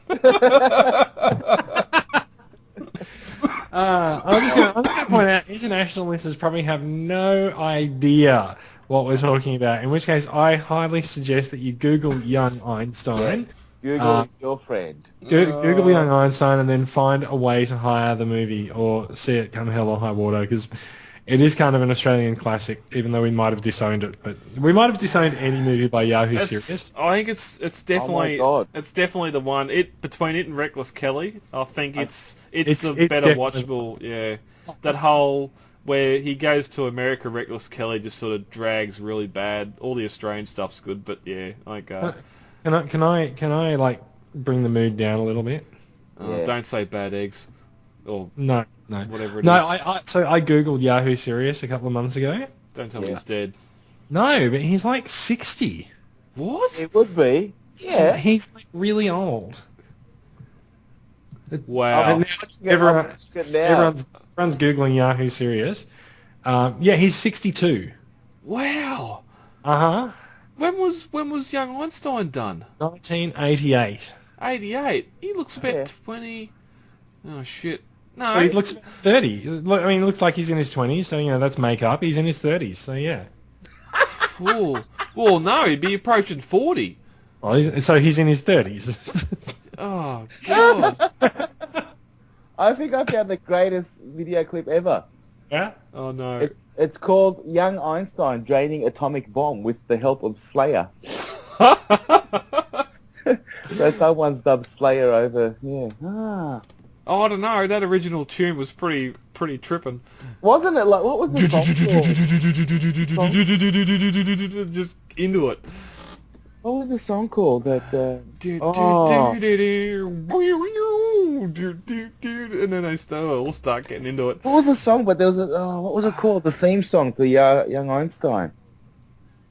I'm just going to point out, international listeners probably have no idea what we're talking about, in which case I highly suggest that you Google Young Einstein. Yeah. Google is your friend. Google Young Einstein and then find a way to hire the movie or see it come hell or high water, because it is kind of an Australian classic, even though we might have disowned it. But we might have disowned any movie by Yahoo Serious. I think it's definitely it's definitely the one. Between it and Reckless Kelly, I think it's the better watchable. Yeah, that whole where he goes to America, Reckless Kelly just sort of drags really bad. All the Australian stuff's good, but yeah, Can I like bring the mood down a little bit? Don't say bad eggs. Or no. Whatever it is. I googled Yahoo Serious a couple of months ago. Don't tell me he's dead. No, but he's like 60. What? It would be. Yeah. He's like really old. Wow. I mean, everyone's googling Yahoo Serious. He's 62. Wow. Uh-huh. When was Young Einstein done? 1988. 88. He looks about 20. Oh shit. No, he looks 30. I mean, he looks like he's in his 20s, so, that's makeup. He's in his 30s, so yeah. Well, no, he'd be approaching 40. Well, so he's in his 30s. Oh, God. I think I found the greatest video clip ever. Yeah? Oh, no. It's called Young Einstein Draining Atomic Bomb with the Help of Slayer. So someone's dubbed Slayer over, Oh, I don't know. That original tune was pretty tripping. Wasn't it? Like, what was the song called? Just into it. What was the song called? And then they all start getting into it. What was the song? But there was what was it called? The theme song to Young Einstein.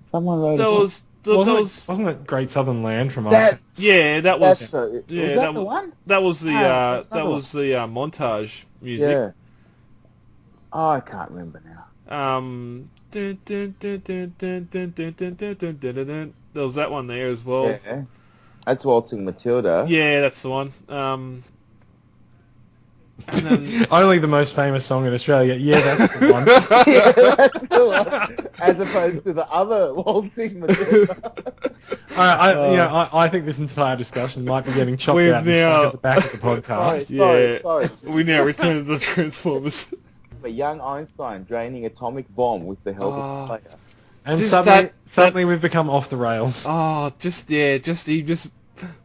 Someone wrote it. Wasn't it Great Southern Land from Iceland? Yeah, that was. Was that the one? That was the montage music. Yeah. Oh, I can't remember now. There was that one there as well. Yeah. That's Waltzing Matilda. Yeah, that's the one. And then... Only the most famous song in Australia. Yeah, that's the one. Yeah, that's the one. As opposed to the other Waltzing Matilda. I think this entire discussion might be getting chopped out and stuck at the back of the podcast. Sorry. We now return to the Transformers. But Young Einstein draining atomic bomb with the help of Slayer. And suddenly we've become off the rails. Oh, he just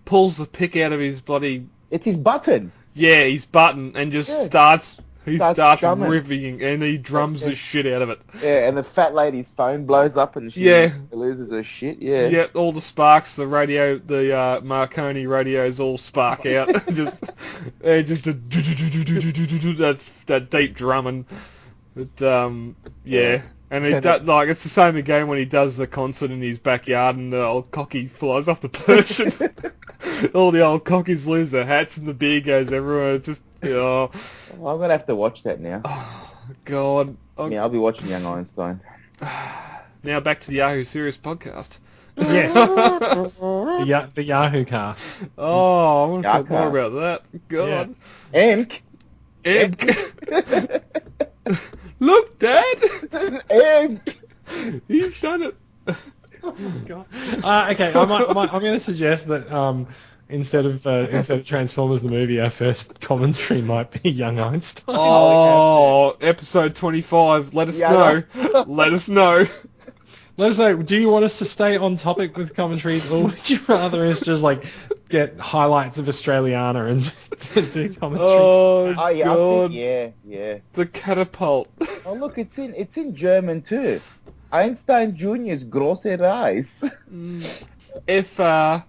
pulls the pick out of his bloody... It's his button. Yeah, his button and just starts drumming. riffing and he drums the shit out of it. Yeah, and the fat lady's phone blows up and she loses her shit. Yeah. Yeah, all the sparks, the radio, the Marconi radios all spark out. just that deep drumming. Yeah. And it's the same again when he does the concert in his backyard and the old cocky flies off the perch and all the old cockies lose their hats and the beer goes everywhere. It's just, Well, I'm going to have to watch that now. Oh, God. Yeah, I'll be watching Young Einstein. Now back to the Yahoo Serious podcast. Yes. the Yahoo cast. Oh, I want to talk more about that. God. Yeah. Emk. Look, Dad! He's done it. Oh God. Okay, I'm going to suggest that instead of Transformers the movie, our first commentary might be Young Einstein. Oh, episode 25. Let us know. Let us know. Let us know. Do you want us to stay on topic with commentaries, or would you rather us just like get highlights of Australiana and just do commentaries? Oh, God. Yeah. The catapult. Oh, look, it's in German too. Einstein Jr.'s große Reis. If I'm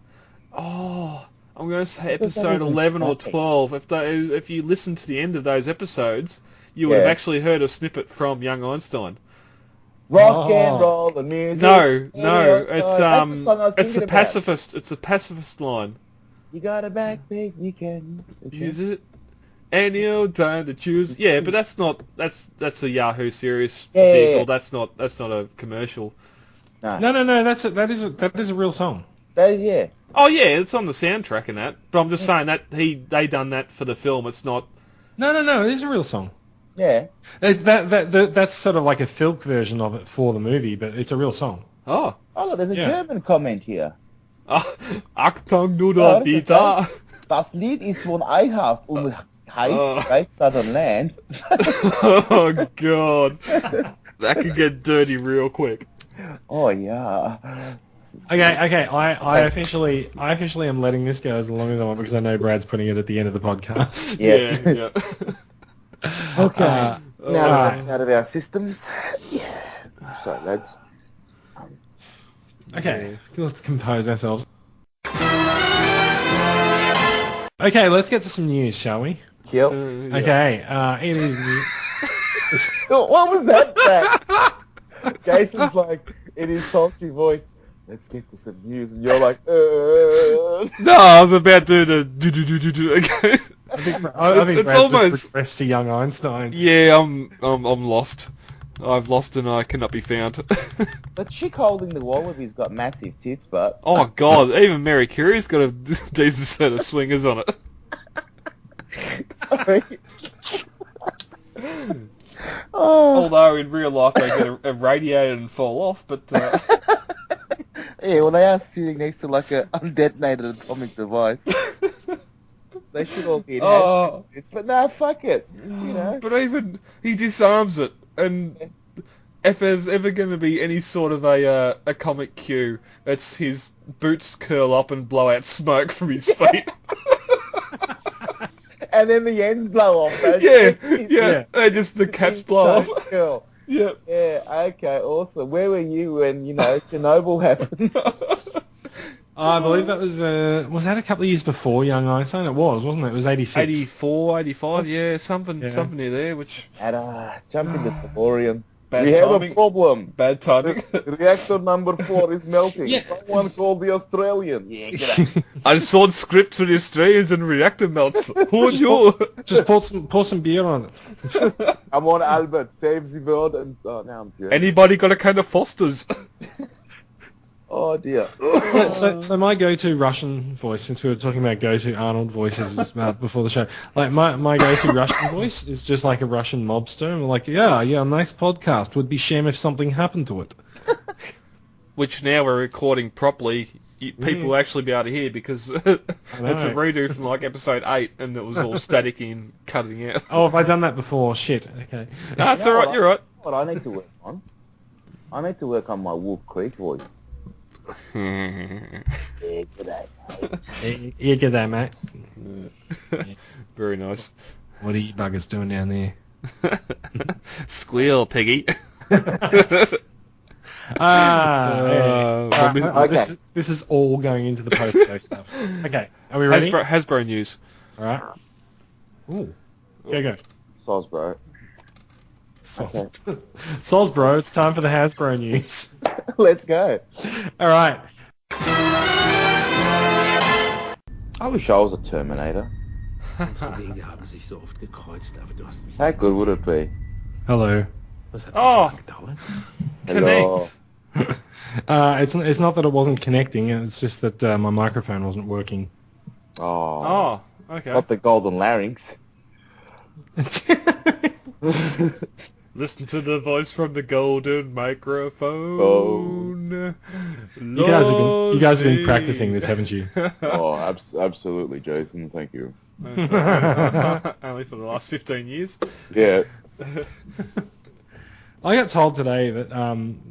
going to say episode 11 or 12. If you listen to the end of those episodes, you would have actually heard a snippet from Young Einstein. Rock and roll the music. No, it's a pacifist. It's a pacifist line. You got a backpack, you can use it. Any old time to choose. Yeah, but that's a Yahoo Serious vehicle. That's not a commercial. No. That is a real song. Oh yeah, it's on the soundtrack and that. But I'm just saying that they done that for the film. It's not. No, it is a real song. Yeah. That's sort of like a filk version of it for the movie, but it's a real song. Oh, look, there's a German comment here. Achtung, du da, Peter. Das Lied ist von Eichhaft und heißt Great Southern Land. Oh, God. That could get dirty real quick. Oh, yeah. Okay. I officially am letting this go as long as I want because I know Brad's putting it at the end of the podcast. Yeah. Okay. Now that's out of our systems. Yeah. Sorry, lads. Okay, let's compose ourselves. Okay, let's get to some news, shall we? Yep. Okay, it is news. What was that? Jason's like, in his sultry voice, let's get to some news, and you're like, No, I was about to do again. I think it's almost progressed to Young Einstein. Yeah, I'm lost. I've lost and I cannot be found. The chick holding the wallaby's got massive tits, but... Oh, God, even Mary Curie's got a decent set of swingers on it. Sorry. Although in real life they get irradiated and fall off, but... Yeah, well, they are sitting next to like an undetonated atomic device. They should all be in hazards. But nah, fuck it. You know. But even he disarms it, and if there's ever going to be any sort of a comic cue, it's his boots curl up and blow out smoke from his feet. And then the ends blow off. Yeah. Just the caps blow off. Cool. Yeah. Yeah. Okay. Awesome. Where were you when Chernobyl happened? I believe that was that a couple of years before Young Einstein? It was, wasn't it? It was 86. 84, 85, yeah, something near there, which... Jump in the DeLorean. We have a problem. Bad timing. Reactor number 4 is melting. Yeah. Someone call the Australian. Yeah, get out. I saw the script for the Australians and reactor melts. Who you? Just pour some beer on it. Come on, Albert, save the world. And now I'm curious. Anybody got a can of Foster's? Oh dear. So my go-to Russian voice, since we were talking about go-to Arnold voices before the show, like my go-to Russian voice is just like a Russian mobster. I'm like, yeah, nice podcast. Would be shame if something happened to it. Which now we're recording properly. People will actually be able to hear because it's a redo from like episode 8 and it was all staticky and cutting out. Oh, have I done that before? Shit. Okay. That's alright, you're right. What I need to work on? I need to work on my Wolf Creek voice. Yeah, g'day, mate. Very nice. What are you buggers doing down there? Squeal, Peggy. Okay. This is all going into the post-show stuff. Okay, are we ready? Hasbro news. All right. Ooh. Go. Sosbro. Sosbro, it's time for the Hasbro news. Let's go. All right. I wish I was a Terminator. How good would it be? Hello. Oh! Hello. It's not that it wasn't connecting, it's just that my microphone wasn't working. Oh. Okay. Not the golden larynx. Listen to the voice from the golden microphone. You guys have been practicing this, haven't you? Absolutely, Jason. Thank you. Only for the last 15 years. Yeah. I got told today that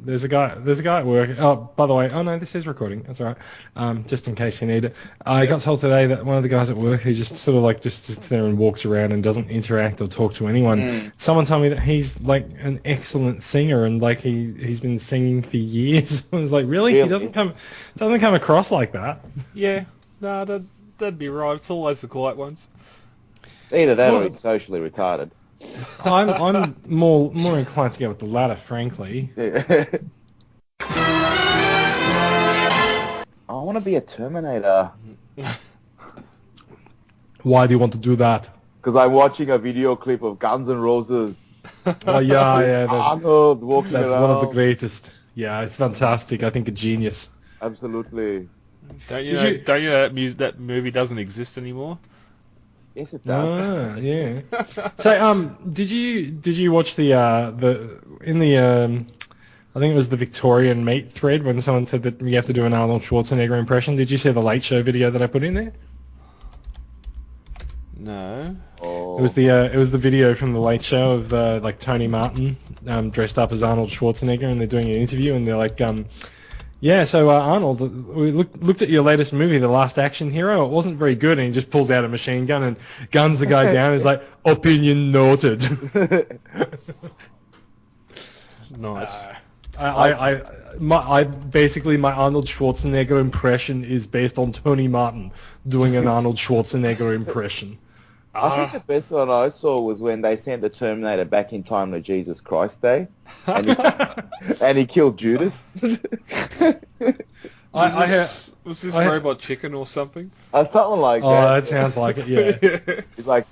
there's a guy at work. Oh, by the way, no, this is recording. That's all right. Just in case you need it. I got told today that one of the guys at work who just sort of like just sits there and walks around and doesn't interact or talk to anyone. Someone told me that he's like an excellent singer and like he's been singing for years. I was like, really? He doesn't come across like that. Yeah, no, that'd be right. It's always the quiet ones. Either that or he's socially retarded. I'm more inclined to go with the latter, frankly. I want to be a Terminator. Why do you want to do that? Because I'm watching a video clip of Guns N' Roses. Oh yeah. Arnold walking that's around. One of the greatest. Yeah, it's fantastic. I think a genius. Absolutely. Don't you know that movie doesn't exist anymore? Yes, it does. Yeah. So, did you watch the I think it was the Victorian Mate thread when someone said that you have to do an Arnold Schwarzenegger impression? Did you see the Late Show video that I put in there? No. Oh. It was the video from the Late Show of like Tony Martin dressed up as Arnold Schwarzenegger, and they're doing an interview, and they're like, yeah, so Arnold, we looked at your latest movie, The Last Action Hero. It wasn't very good, and he just pulls out a machine gun and guns the guy down. He's like, opinion noted. Nice. I basically my Arnold Schwarzenegger impression is based on Tony Martin doing an Arnold Schwarzenegger impression. I think the best one I saw was when they sent the Terminator back in time to Jesus Christ Day, and he killed Judas. Was this Robot Chicken or something? Something like that. Oh, that sounds like it, yeah. He's like,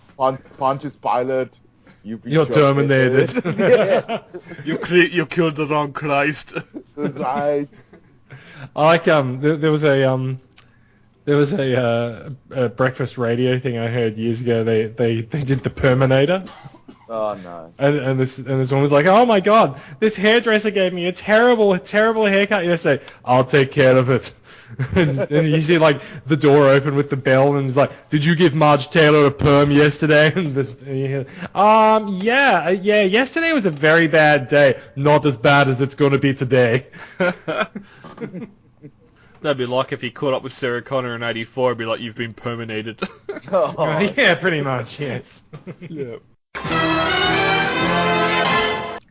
Pontius Pilate, you're terminated. Yeah. You killed the wrong Christ. That's right. I like, there was a breakfast radio thing I heard years ago. They did the Perminator. Oh no! And this one was like, oh my god, this hairdresser gave me a terrible haircut yesterday. I'll take care of it. and you see like the door open with the bell, and it's like, did you give Marge Taylor a perm yesterday? And you hear, yeah. Yesterday was a very bad day. Not as bad as it's going to be today. That'd be like if he caught up with Sarah Connor in '84. It'd be like, you've been perminated. Oh. Yeah, pretty much. Yes. Yeah.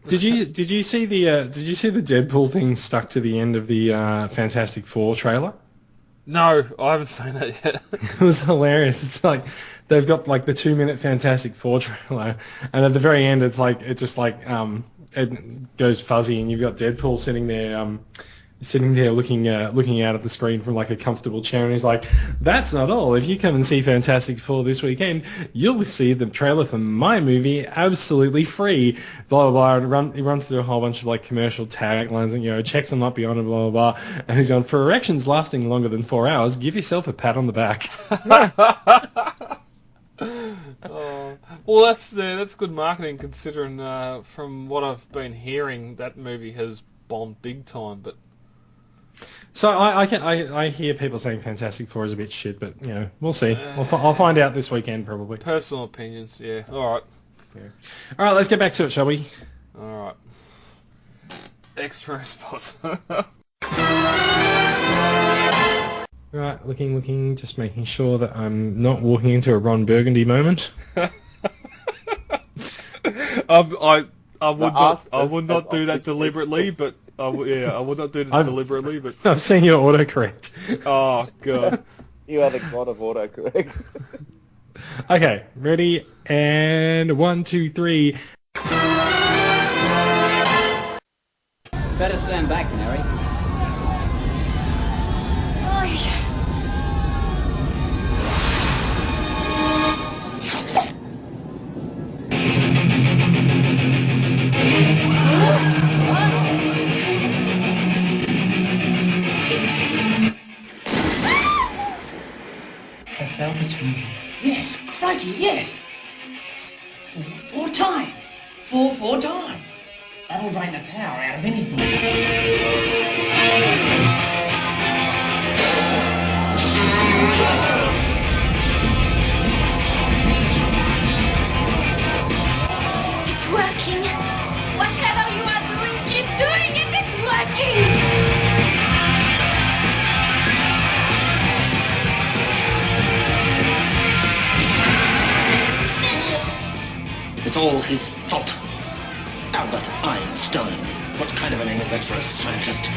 Did you see the Deadpool thing stuck to the end of the Fantastic Four trailer? No, I haven't seen that yet. It was hilarious. It's like they've got like the 2-minute Fantastic Four trailer, and at the very end, it goes fuzzy, and you've got Deadpool sitting there looking out at the screen from like a comfortable chair, and he's like, that's not all. If you come and see Fantastic Four this weekend, you'll see the trailer for my movie absolutely free. Blah, blah, blah. He runs through a whole bunch of like commercial taglines and, checks them up beyond it, blah, blah, blah. And he's going, for erections lasting longer than 4 hours, give yourself a pat on the back. Well, that's good marketing considering from what I've been hearing, that movie has bombed big time, but so I hear people saying Fantastic Four is a bit shit, but we'll see. I'll find out this weekend probably. Personal opinions, yeah. All right. Yeah. All right, let's get back to it, shall we? All right. Extra spots. Right, looking, just making sure that I'm not walking into a Ron Burgundy moment. I would not do that deliberately, but I would not do that deliberately, but I've seen your autocorrect. Oh god. You are the god of autocorrect. Okay, ready, and 1, 2, 3. Better stand back, Mary. Yes, crikey, yes. Four time. Four time. That'll drain the power out of anything. It's working. Whatever you are doing, keep doing it. It's working. It's all his fault. Albert Einstein. What kind of a name is that for a scientist?